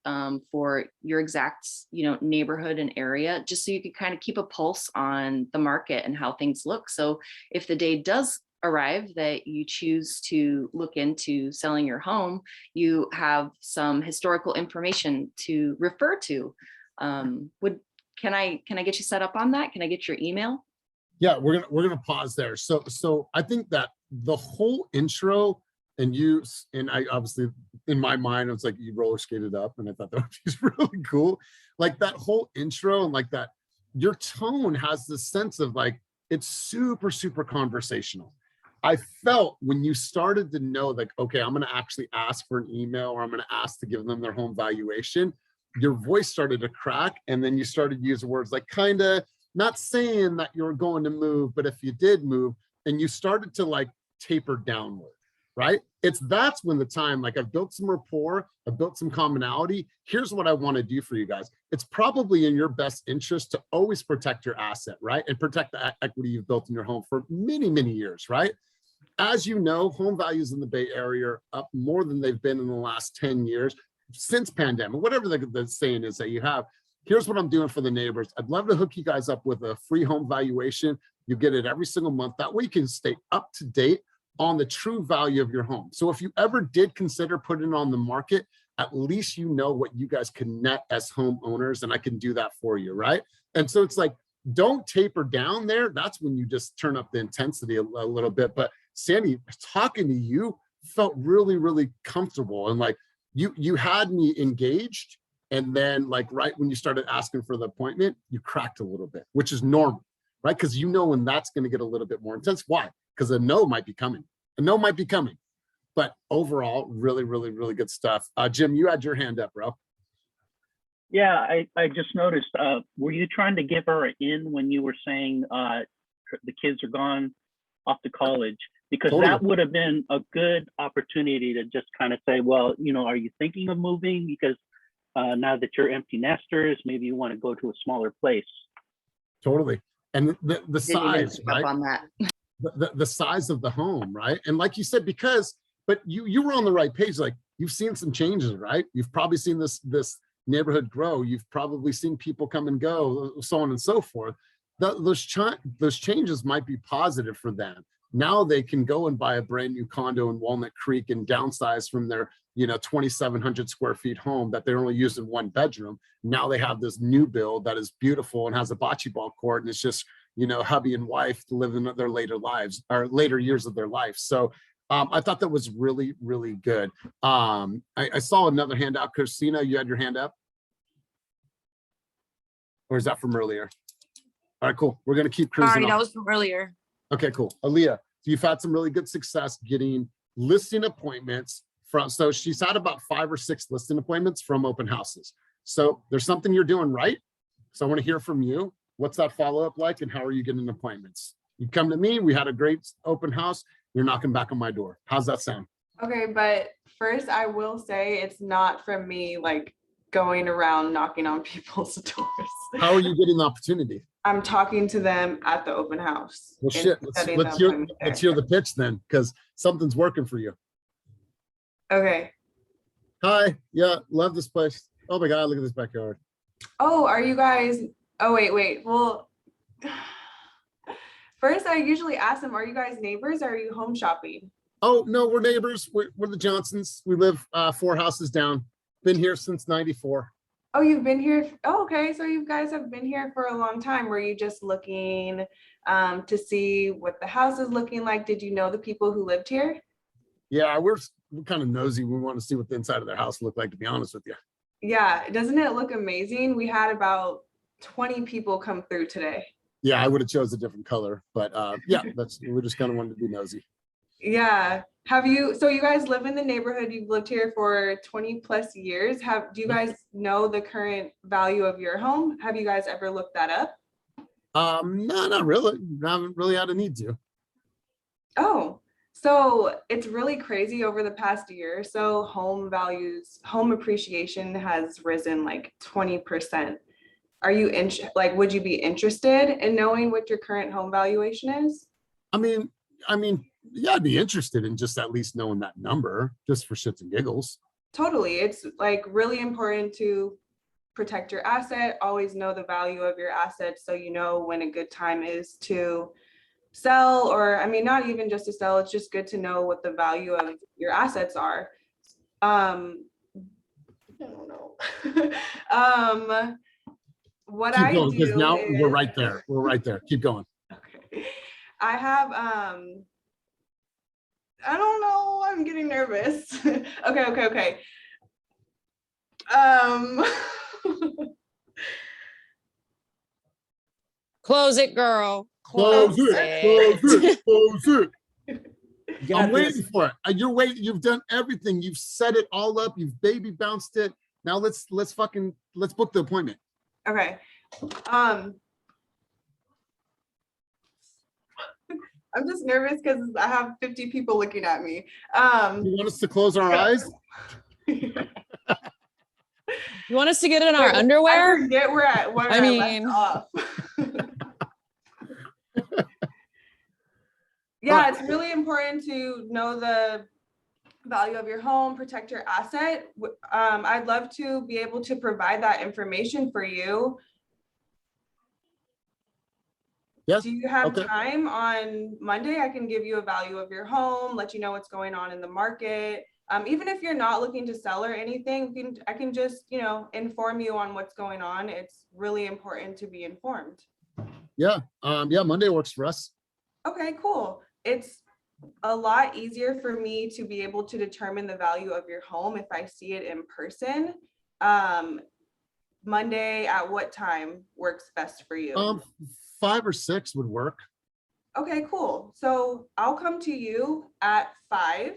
for your exact, you know, neighborhood and area, just so you can kind of keep a pulse on the market and how things look. So if the day does arrive that you choose to look into selling your home, you have some historical information to refer to. Can I get you set up on that? Can I get your email?
Yeah, we're gonna pause there. So I think that the whole intro and I obviously in my mind it was like you roller skated up, and I thought that was really cool. Like that whole intro and like that, your tone has this sense of like it's super conversational. I felt when you started to know like, okay, I'm gonna actually ask for an email or I'm gonna ask to give them their home valuation, your voice started to crack, and then you started using words like kinda, not saying that you're going to move, but if you did move, and you started to like taper downward, right? That's when the time, like I've built some rapport, I've built some commonality. Here's what I want to do for you guys. It's probably in your best interest to always protect your asset, right? And protect the equity you've built in your home for many years, right? As you know, home values in the Bay Area are up more than they've been in the last 10 years since pandemic, whatever the saying is that you have. Here's what I'm doing for the neighbors. I'd love to hook you guys up with a free home valuation. You get it every single month. That way you can stay up to date on the true value of your home. So if you ever did consider putting it on the market, at least you know what you guys can net as homeowners, and I can do that for you, right? And so it's like, don't taper down there. That's when you just turn up the intensity a little bit. But Sandy, talking to you felt really comfortable, and like you had me engaged. And then like right when you started asking for the appointment, you cracked a little bit, which is normal, right? Because you know when that's going to get a little bit more intense. Why? Because a no might be coming. A no might be coming. But overall, really good stuff. Jim, you had your hand up, bro.
Yeah, I just noticed, were you trying to give her an in when you were saying the kids are gone off to college? Because
Totally.
that would have been a good opportunity to just kind of say, well, you know, are you thinking of moving? Because now that you're empty nesters, maybe you want to go to a smaller place.
Totally. And the
Didn't even
size,
pick up
right?
on that.
The size of the home, right? And like you said, but you were on the right page. Like you've seen some changes, right? You've probably seen this neighborhood grow. You've probably seen people come and go, so on and so forth. Those changes might be positive for them. Now they can go and buy a brand new condo in Walnut Creek and downsize from their 2,700 square feet home that they're only using one bedroom. Now they have this new build that is beautiful and has a bocce ball court, and it's just hubby and wife to live in their later lives or later years of their life. So I thought that was really good. I saw another hand out. Christina, you had your hand up, or is that from earlier? All right, cool. We're gonna keep cruising.
Sorry,
on.
that was from earlier.
Okay, cool. Aaliyah, so you've had some really good success getting listing appointments from, so she's had about 5 or 6 listing appointments from open houses. So there's something you're doing right. So I want to hear from you. What's that follow-up like and how are you getting appointments? You come to me, we had a great open house. You're knocking back on my door. How's that sound?
Okay, but first I will say it's not from me like going around knocking on people's doors.
How are you getting the opportunity?
I'm talking to them at the open house.
Well,
and
shit,
setting the
let's
appointment there.
hear the pitch then, because something's working for you.
Okay.
Hi, yeah, love this place. Oh my God, look at this backyard.
Oh, are you guys, oh, wait. Well, first I usually ask them, are you guys neighbors or are you home shopping?
Oh, no, we're neighbors. We're the Johnsons. We live 4 houses down. Been here since 94.
Oh, you've been here. Oh, okay. So you guys have been here for a long time. Were you just looking to see what the house is looking like? Did you know the people who lived here?
Yeah, we're kind of nosy. We want to see what the inside of their house looked like, to be honest with you.
Yeah, doesn't it look amazing? We had about 20 people come through today.
Yeah, I would have chose a different color, but yeah, we just kind of wanted to be nosy.
Yeah. So you guys live in the neighborhood, you've lived here for 20 plus years. Do you guys know the current value of your home? Have you guys ever looked that up?
No, not really. I haven't really had a need to.
Oh, so it's really crazy over the past year or so. Home appreciation has risen like 20%. Are you would you be interested in knowing what your current home valuation is?
I mean, yeah, I'd be interested in just at least knowing that number, just for shits and giggles.
Totally. It's like really important to protect your asset, always know the value of your assets so you know when a good time is to sell, or I mean, not even just to sell, it's just good to know what the value of your assets are. I don't know. What
Keep
I
going,
do
because now
is,
we're right there. We're right there. Keep going.
okay. I have I don't know, I'm getting nervous. Okay.
Close it, girl.
Close it. I'm
got
waiting
this.
for it. You're waiting. You've done everything. You've set it all up. You've baby bounced it. Now let's book the appointment.
Okay. I'm just nervous because I have 50 people looking at me.
You want us to close our eyes?
You want us to get in our underwear?
I forget where I left off. Yeah, it's really important to know the value of your home, protect your asset. I'd love to be able to provide that information for you.
Yes.
Do you have
Okay.
time on Monday? I can give you a value of your home, let you know what's going on in the market. Even if you're not looking to sell or anything, I can just, inform you on what's going on. It's really important to be informed.
Yeah. Yeah, Monday works for us.
Okay, cool. It's a lot easier for me to be able to determine the value of your home if I see it in person. Monday at what time works best for you?
5 or 6 would work.
Okay, cool. So I'll come to you at 5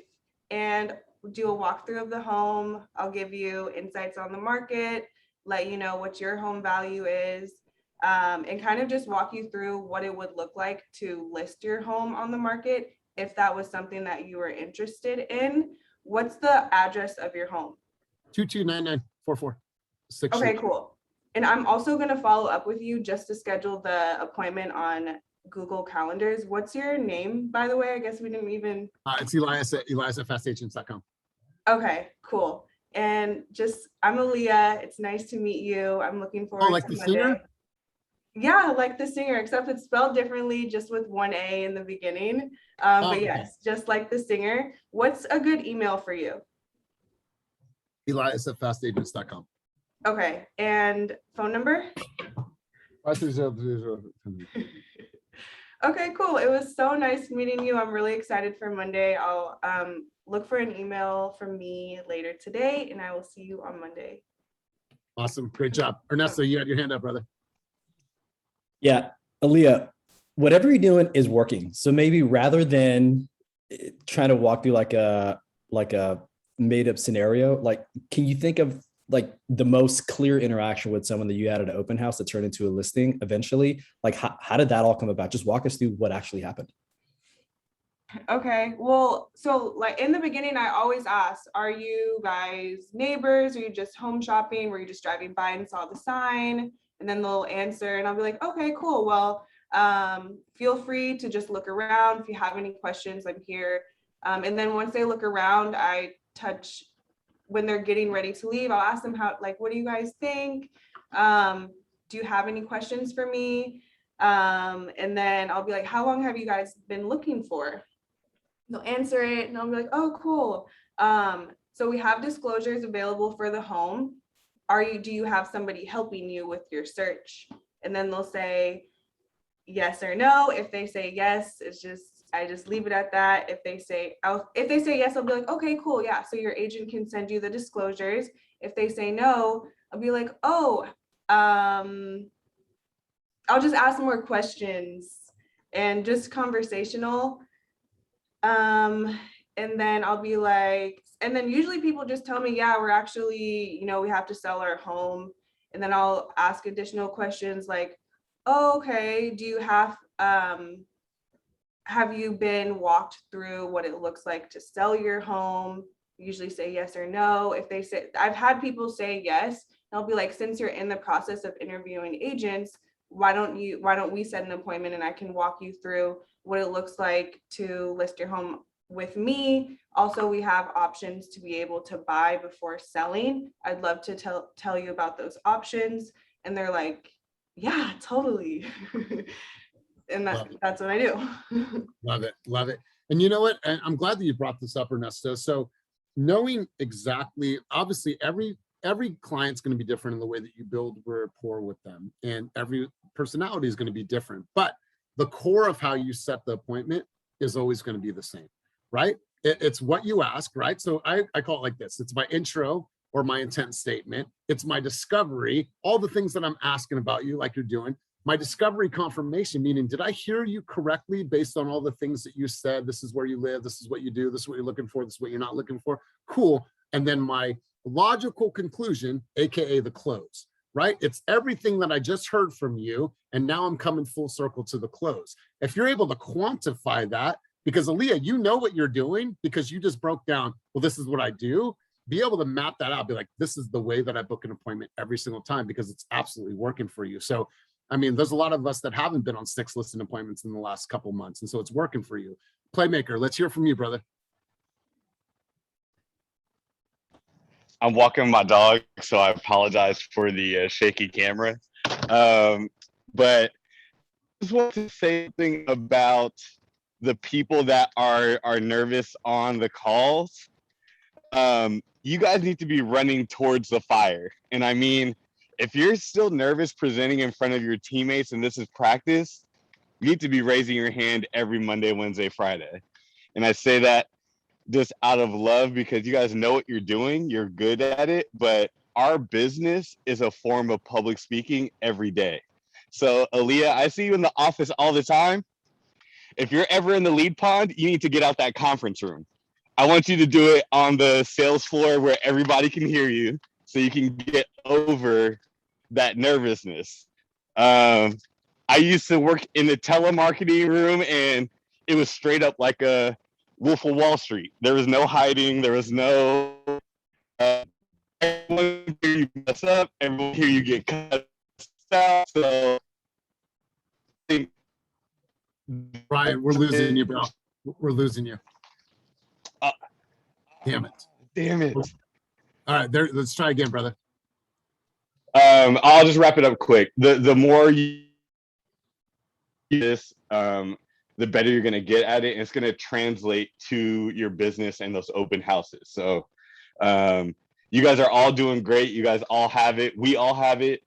and do a walkthrough of the home. I'll give you insights on the market, let you know what your home value is, and kind of just walk you through what it would look like to list your home on the market if that was something that you were interested in. What's the address of your home?
229944.
Okay, cool. And I'm also going to follow up with you just to schedule the appointment on Google Calendars. What's your name, by the way? I guess we didn't even.
It's Elias at fastagents.com.
Okay, cool. And I'm Aaliyah. It's nice to meet you. I'm looking forward
like
to
the
Monday.
singer?
Yeah, like the singer, except it's spelled differently, just with 1 A in the beginning. But yes, just like the singer. What's a good email for you?
Elias at fastagents.com.
Okay, and phone number?
530.
Okay, cool. It was so nice meeting you. I'm really excited for Monday. I'll look for an email from me later today, and I will see you on Monday.
Awesome. Great job. Ernesto, you had your hand up, brother.
Yeah, Aaliyah, whatever you're doing is working. So maybe rather than trying to walk through like a made up scenario, like, can you think of like the most clear interaction with someone that you had at an open house that turned into a listing eventually? Like how did that all come about? Just walk us through what actually happened.
Okay, well, so like in the beginning, I always asked, are you guys neighbors? Are you just home shopping? Were you just driving by and saw the sign? And then they'll answer and I'll be like, okay, cool. Well, feel free to just look around. If you have any questions, I'm here. And then once they look around, I touch, when they're getting ready to leave, I'll ask them how, like, what do you guys think? Do you have any questions for me? And then I'll be like, how long have you guys been looking for? They'll answer it and I'll be like, oh, cool. So we have disclosures available for the home. Do you have somebody helping you with your search? And then they'll say yes or no. If they say yes, I just leave it at that. If they say yes, I'll be like, okay, cool. Yeah. So your agent can send you the disclosures. If they say no, I'll be like, oh, I'll just ask more questions and just conversational. And then I'll be like, and then usually people just tell me, yeah, we're actually, we have to sell our home. And then I'll ask additional questions like, oh, okay, do you have you been walked through what it looks like to sell your home? Usually say yes or no. If they say, I've had people say yes, and I'll be like, since you're in the process of interviewing agents, why don't we set an appointment and I can walk you through what it looks like to list your home with me. Also, we have options to be able to buy before selling. I'd love to tell you about those options. And they're like, yeah, totally. And that's what I do.
Love it. Love it. And you know what? And I'm glad that you brought this up, Ernesto. So knowing exactly, obviously every client's going to be different in the way that you build rapport with them, and every personality is going to be different, but the core of how you set the appointment is always going to be the same, right? It's what you ask, right? So I call it like this. It's my intro or my intent statement. It's my discovery, all the things that I'm asking about you, like you're doing. My discovery confirmation, meaning, did I hear you correctly based on all the things that you said? This is where you live. This is what you do. This is what you're looking for. This is what you're not looking for. Cool. And then my logical conclusion, AKA the close, right? It's everything that I just heard from you. And now I'm coming full circle to the close. If you're able to quantify that, because Aaliyah, you know what you're doing because you just broke down, well, this is what I do. Be able to map that out, be like, this is the way that I book an appointment every single time because it's absolutely working for you. So, I mean, there's a lot of us that haven't been on 6 listing appointments in the last couple of months. And so it's working for you. Playmaker, let's hear from you, brother.
I'm walking my dog, so I apologize for the shaky camera. But I just want to say something about the people that are nervous on the calls. You guys need to be running towards the fire. And I mean, if you're still nervous presenting in front of your teammates and this is practice, you need to be raising your hand every Monday, Wednesday, Friday. And I say that just out of love because you guys know what you're doing, you're good at it, but our business is a form of public speaking every day. So Aaliyah, I see you in the office all the time. If you're ever in the lead pond, you need to get out that conference room. I want you to do it on the sales floor where everybody can hear you so you can get over that nervousness. I used to work in the telemarketing room and it was straight up like a Wolf of Wall Street. There was no hiding. There was no everyone hear you mess up. Everyone hear you get cut out. So
Brian, we're losing you, bro. We're losing you. Damn it.
Damn it.
All right, there. Let's try again, brother.
I'll just wrap it up quick. The more you do this, the better you're going to get at it. And it's going to translate to your business and those open houses. So you guys are all doing great. You guys all have it. We all have it.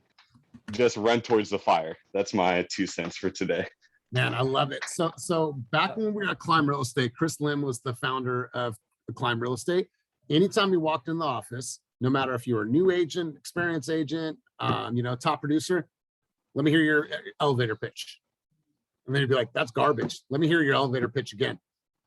Just run towards the fire. That's my 2 cents for today.
Man, I love it. So back when we were at Climb Real Estate, Chris Lim was the founder of Climb Real Estate. Anytime you walked in the office, no matter if you were a new agent, experienced agent, top producer, let me hear your elevator pitch. And then you'd be like, that's garbage. Let me hear your elevator pitch again.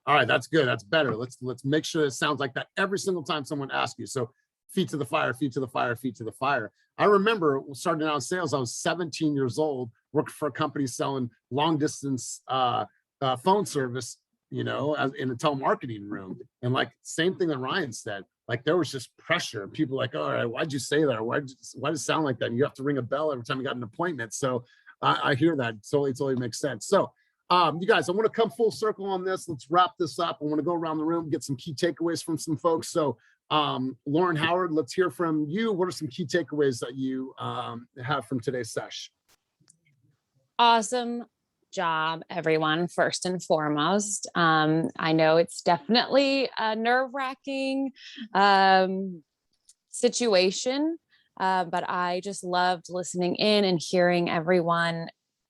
All right, that's good. That's better. Let's make sure it sounds like that every single time someone asks you. So feet to the fire, feet to the fire, feet to the fire. I remember starting out in sales, I was 17 years old, worked for a company selling long distance phone service, you know, in a telemarketing room. And like, same thing that Ryan said, like there was just pressure. People like, all right, why'd you say that? Why does it sound like that? And you have to ring a bell every time you got an appointment. So I hear that. Totally makes sense. So you guys, I want to come full circle on this. Let's wrap this up. I want to go around the room, get some key takeaways from some folks. So Lauren Howard, let's hear from you. What are some key takeaways that you have from today's session?
Awesome job, everyone, first and foremost. I know it's definitely a nerve-wracking situation, but I just loved listening in and hearing everyone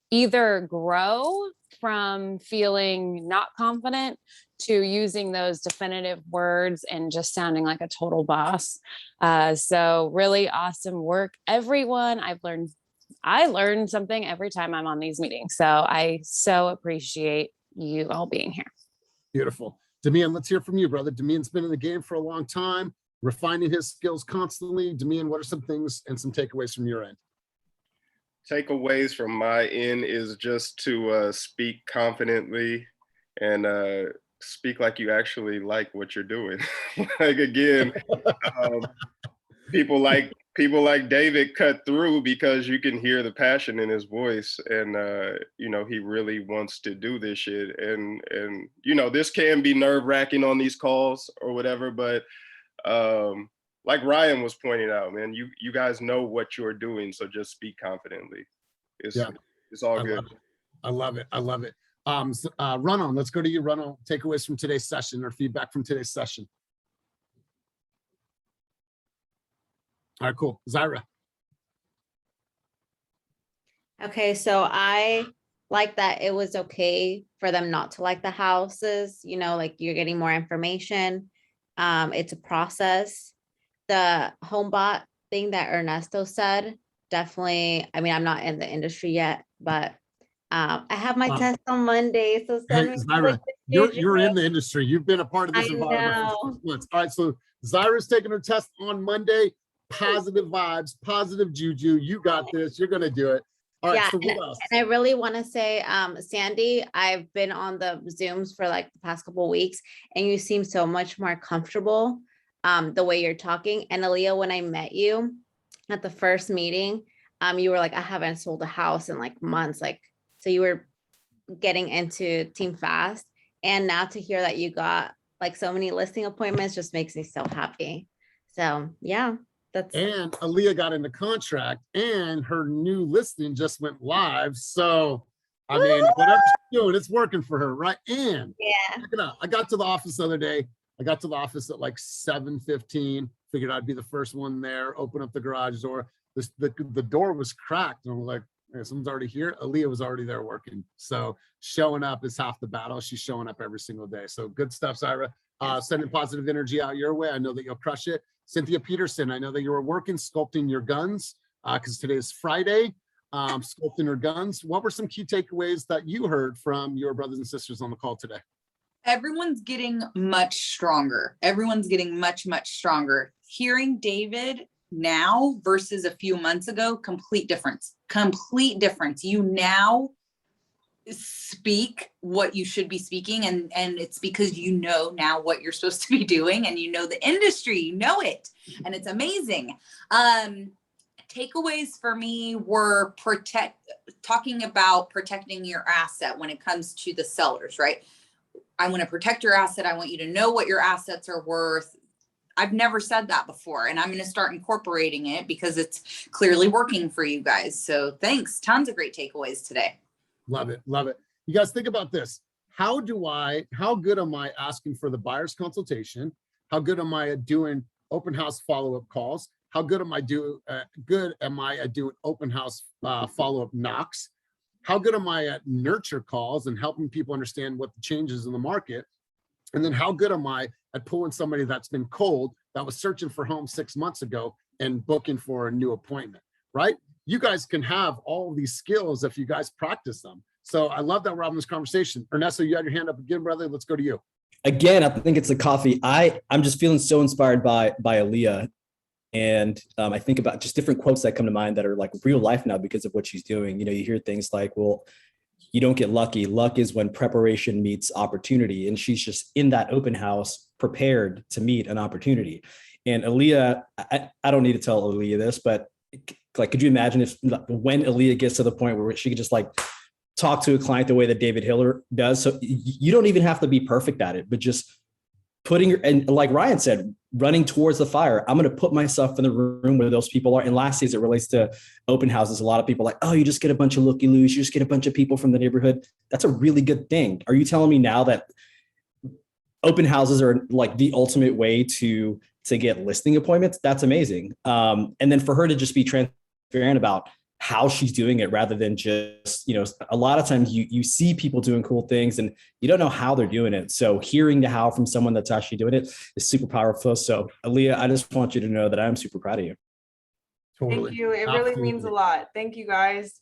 either grow from feeling not confident to using those definitive words and just sounding like a total boss. So really awesome work, everyone. I learn something every time I'm on these meetings. So I so appreciate you all being here.
Beautiful. Damian, let's hear from you, brother. Damian's been in the game for a long time, refining his skills constantly. Damian, what are some things and some takeaways from your end?
Takeaways from my end is just to speak confidently and speak like you actually like what you're doing. Like, again, people like David cut through because you can hear the passion in his voice, and you know, he really wants to do this shit. And you know, this can be nerve-wracking on these calls or whatever, but like Ryan was pointing out, man, you guys know what you're doing, so just speak confidently. It's all good.
I love it. Run-on, let's go to you, Run-on. Takeaways from today's session or feedback from today's session. All right, cool. Zyra.
Okay, so I like that it was okay for them not to like the houses, you know, like you're getting more information. It's a process. The HomeBot thing that Ernesto said, definitely, I mean, I'm not in the industry yet, but I have my test on Monday. So
Hey, Zyra, you're in the industry. You've been a part of this environment for 6 months. All right, so Zyra's taking her test on Monday. Positive vibes, positive juju. You got this. You're going to do it. All right, so what else?
And I really want to say, Sandy, I've been on the Zooms for like the past couple of weeks, and you seem so much more comfortable the way you're talking. And Aaliyah, when I met you at the first meeting, you were like, I haven't sold a house in like months. Like, so you were getting into Team Fast. And now to hear that you got like so many listing appointments just makes me so happy. So yeah.
And Aaliyah got into contract and her new listing just went live. So, I mean, whatever she's doing, it's working for her, right? And check it out. I got to the office the other day. I got to the office at like 7:15, figured I'd be the first one there, open up the garage door. The door was cracked. And I'm like, hey, someone's already here. Aaliyah was already there working. So showing up is half the battle. She's showing up every single day. So good stuff, Zyra. Sending positive energy out your way. I know that you'll crush it. Cynthia Peterson, I know that you were working, sculpting your guns, because today is Friday, sculpting your guns. What were some key takeaways that you heard from your brothers and sisters on the call today?
Everyone's getting much stronger. Everyone's getting much stronger. Hearing David now versus a few months ago, complete difference. You now speak what you should be speaking, and it's because you know now what you're supposed to be doing, and you know the industry, you know it, and it's amazing. Takeaways for me were talking about protecting your asset when it comes to the sellers, right? I want to protect your asset. I want you to know what your assets are worth. I've never said that before, and I'm going to start incorporating it because it's clearly working for you guys. So thanks. Tons of great takeaways today.
Love it. Love it. You guys think about this. How good am I asking for the buyer's consultation? How good am I at doing open house follow-up calls? How good am I at doing open house follow-up knocks? How good am I at nurture calls and helping people understand what the changes in the market? And then how good am I at pulling somebody that's been cold, that was searching for homes 6 months ago and booking for a new appointment, right? You guys can have all of these skills if you guys practice them. So I love that we're having this conversation. Ernesto, you had your hand up again, brother. Let's go to you.
Again, I think it's the coffee. I'm just feeling so inspired by Aaliyah. And I think about just different quotes that come to mind that are like real life now because of what she's doing. You know, you hear things like, well, you don't get lucky. Luck is when preparation meets opportunity. And she's just in that open house prepared to meet an opportunity. And Aaliyah, I don't need to tell Aaliyah this, but like, could you imagine if when Aaliyah gets to the point where she could just like talk to a client the way that David Hiller does? So you don't even have to be perfect at it, but just and like Ryan said, running towards the fire. I'm going to put myself in the room where those people are. And lastly, as it relates to open houses, a lot of people are like, oh, you just get a bunch of looky-loos, you just get a bunch of people from the neighborhood. That's a really good thing. Are you telling me now that open houses are like the ultimate way to get listing appointments? That's amazing. And then for her to just be transparent about how she's doing it rather than just, you know, a lot of times you see people doing cool things and you don't know how they're doing it. So hearing the how from someone that's actually doing it is super powerful. So Aaliyah, I just want you to know that I'm super proud of you.
Totally.
Thank you. It really means a lot. Thank you guys.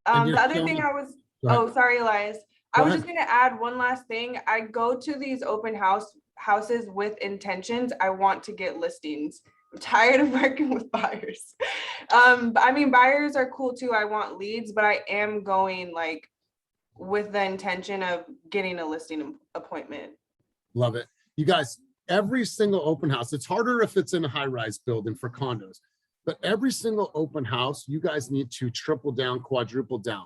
And
The other thing sorry, Elias. I was just gonna add one last thing. I go to these open houses with intentions. I want to get listings. I'm tired of working with buyers. I mean, buyers are cool too. I want leads, but I am going like with the intention of getting a listing appointment.
Love it. You guys, every single open house, it's harder if it's in a high-rise building for condos, but every single open house, you guys need to triple down, quadruple down,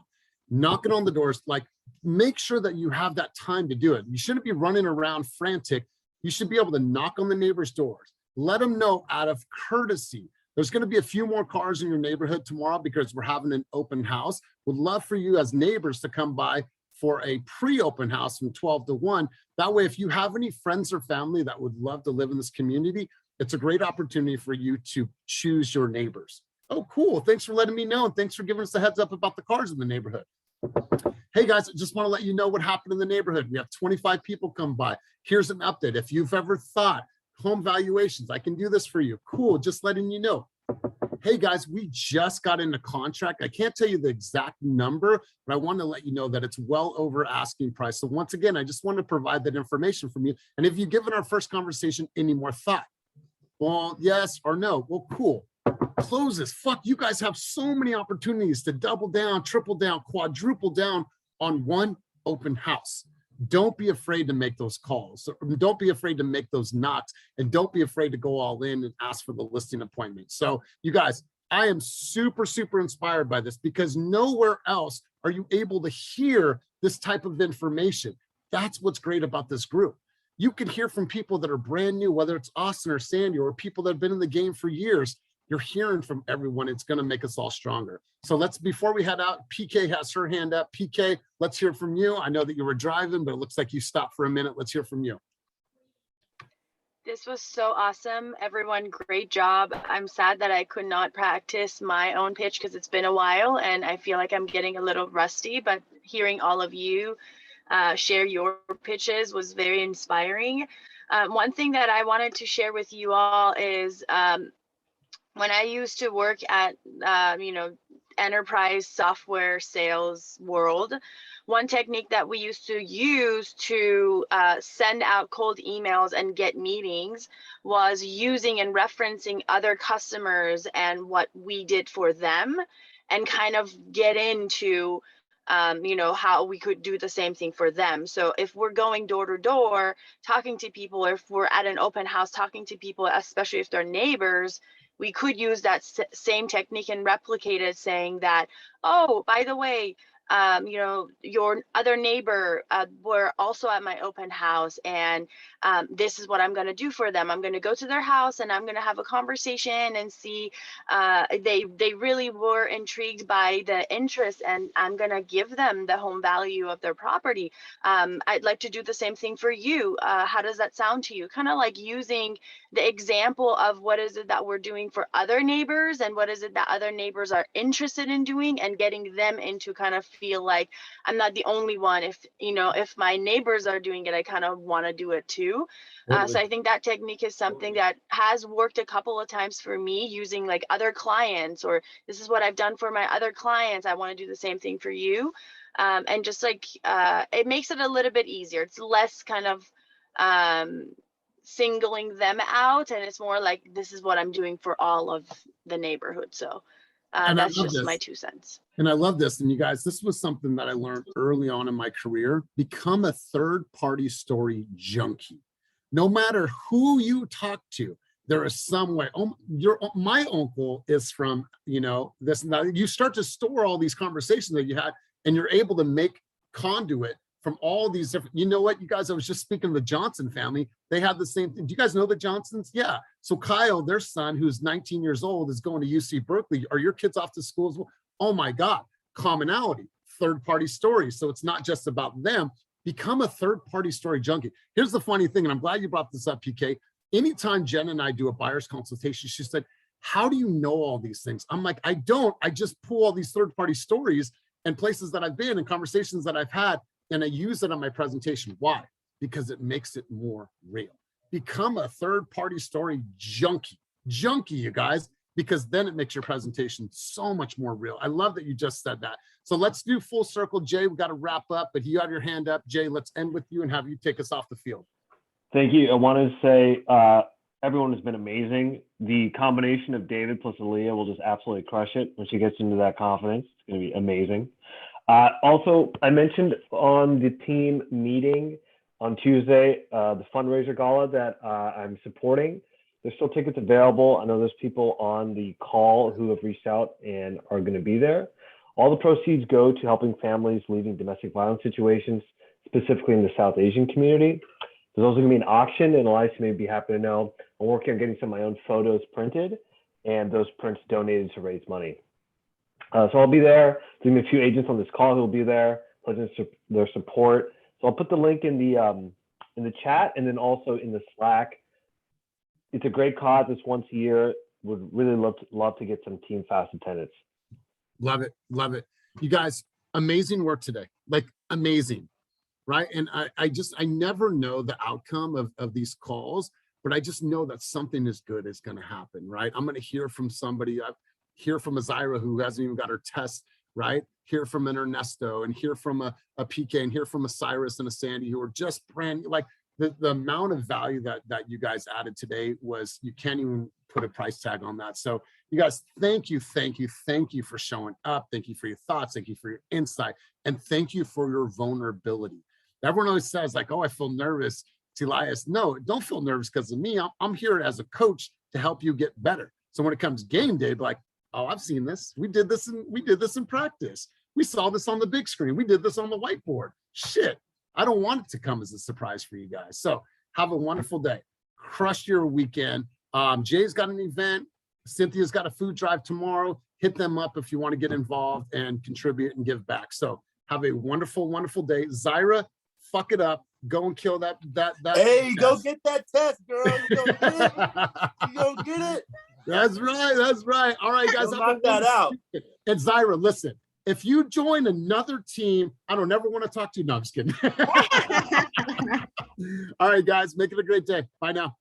knocking on the doors, like make sure that you have that time to do it. You shouldn't be running around frantic. You should be able to knock on the neighbors' doors. Let them know out of courtesy. There's going to be a few more cars in your neighborhood tomorrow because we're having an open house. Would love for you as neighbors to come by for a pre-open house from 12 to 1. That way, if you have any friends or family that would love to live in this community, it's a great opportunity for you to choose your neighbors. Oh, cool. Thanks for letting me know. And thanks for giving us a heads up about the cars in the neighborhood. Hey guys, I just want to let you know what happened in the neighborhood. We have 25 people come by. Here's an update. If you've ever thought home valuations, I can do this for you. Cool, just letting you know. Hey guys, we just got into contract. I can't tell you the exact number, but I want to let you know that it's well over asking price. So once again, I just want to provide that information from you. And if you've given our first conversation any more thought, well, yes or no, well, cool. Closes. Fuck, you guys have so many opportunities to double down, triple down, quadruple down on one open house. Don't be afraid to make those calls. Don't be afraid to make those knocks, and don't be afraid to go all in and ask for the listing appointment. So you guys, I am super, super inspired by this because nowhere else are you able to hear this type of information. That's what's great about this group. You can hear from people that are brand new, whether it's Austin or Sandy or people that have been in the game for years. You're hearing from everyone. It's going to make us all stronger. So before we head out, PK has her hand up. PK, let's hear from you. I know that you were driving, but it looks like you stopped for a minute. Let's hear from you.
This was so awesome. Everyone, great job. I'm sad that I could not practice my own pitch because it's been a while and I feel like I'm getting a little rusty, but hearing all of you share your pitches was very inspiring. One thing that I wanted to share with you all is when I used to work at, enterprise software sales world, one technique that we used to use to send out cold emails and get meetings was using and referencing other customers and what we did for them and kind of get into how we could do the same thing for them. So if we're going door to door, talking to people, or if we're at an open house, talking to people, especially if they're neighbors, we could use that same technique and replicate it, saying that, oh, by the way, your other neighbor were also at my open house, and this is what I'm going to do for them. I'm going to go to their house and I'm going to have a conversation and see they really were intrigued by the interest, and I'm going to give them the home value of their property. I'd like to do the same thing for you. How does that sound to you? Kind of like using the example of what is it that we're doing for other neighbors and what is it that other neighbors are interested in doing, and getting them into kind of feel like I'm not the only one. If my neighbors are doing it, I kind of want to do it too. So I think that technique is something that has worked a couple of times for me, using like other clients, or this is what I've done for my other clients. I want to do the same thing for you. And just like it makes it a little bit easier. It's less kind of singling them out, and it's more like this is what I'm doing for all of the neighborhood. So
And I
that's
love
just my
this.
2 cents.
And I love this. And you guys, this was something that I learned early on in my career. Become a third-party story junkie. No matter who you talk to, there is some way. Oh, my uncle is from, you know, this and that. You start to store all these conversations that you had, and you're able to make conduit from all these different, you know what, you guys, I was just speaking of the Johnson family. They had the same thing. Do you guys know the Johnsons? Yeah. So Kyle, their son, who's 19 years old, is going to UC Berkeley. Are your kids off to school as well? Oh my God, commonality, third-party stories. So it's not just about them. Become a third-party story junkie. Here's the funny thing, and I'm glad you brought this up, PK. Anytime Jen and I do a buyer's consultation, she said, how do you know all these things? I'm like, I don't. I just pull all these third-party stories and places that I've been and conversations that I've had, and I use it on my presentation. Why? Because it makes it more real. Become a third-party story junkie, you guys, because then it makes your presentation so much more real. I love that you just said that. So let's do full circle. Jay, we got to wrap up, but you have your hand up. Jay, let's end with you and have you take us off the field.
Thank you. I wanted to say everyone has been amazing. The combination of David plus Aaliyah will just absolutely crush it when she gets into that confidence. It's going to be amazing. Also, I mentioned on the team meeting on Tuesday, the fundraiser gala that I'm supporting. There's still tickets available. I know there's people on the call who have reached out and are going to be there. All the proceeds go to helping families leaving domestic violence situations, specifically in the South Asian community. There's also going to be an auction, and Elias may be happy to know I'm working on getting some of my own photos printed and those prints donated to raise money. So I'll be there. There's a few agents on this call who will be there, pledging their support. So I'll put the link in the chat and then also in the Slack. It's a great cause. It's once a year. Would really love to get some Team Fast attendance.
Love it. Love it. You guys, amazing work today. Like amazing, right? And I never know the outcome of these calls, but I just know that something is good is going to happen, right? I'm going to hear from somebody. I hear from a Zyra who hasn't even got her test, right? Hear from an Ernesto and hear from a PK and hear from a Cyrus and a Sandy who are just brand new. Like the amount of value that you guys added today was, you can't even put a price tag on that. So you guys, thank you for showing up. Thank you for your thoughts. Thank you for your insight. And thank you for your vulnerability. Everyone always says like, oh, I feel nervous. It's Elias. No, don't feel nervous because of me. I'm here as a coach to help you get better. So when it comes game day, be like, oh, I've seen this. We did this in practice. We saw this on the big screen. We did this on the whiteboard. Shit, I don't want it to come as a surprise for you guys. So have a wonderful day. Crush your weekend. Jay's got an event. Cynthia's got a food drive tomorrow. Hit them up if you want to get involved and contribute and give back. So have a wonderful, wonderful day. Zyra, fuck it up. Go and kill that.
Hey, go get that test, girl. You go get it. You go get it.
That's right. That's right. All right, guys.
Knock that out.
And Zyra, listen, if you join another team, I don't ever want to talk to you. No, I'm just kidding. All right, guys, make it a great day. Bye now.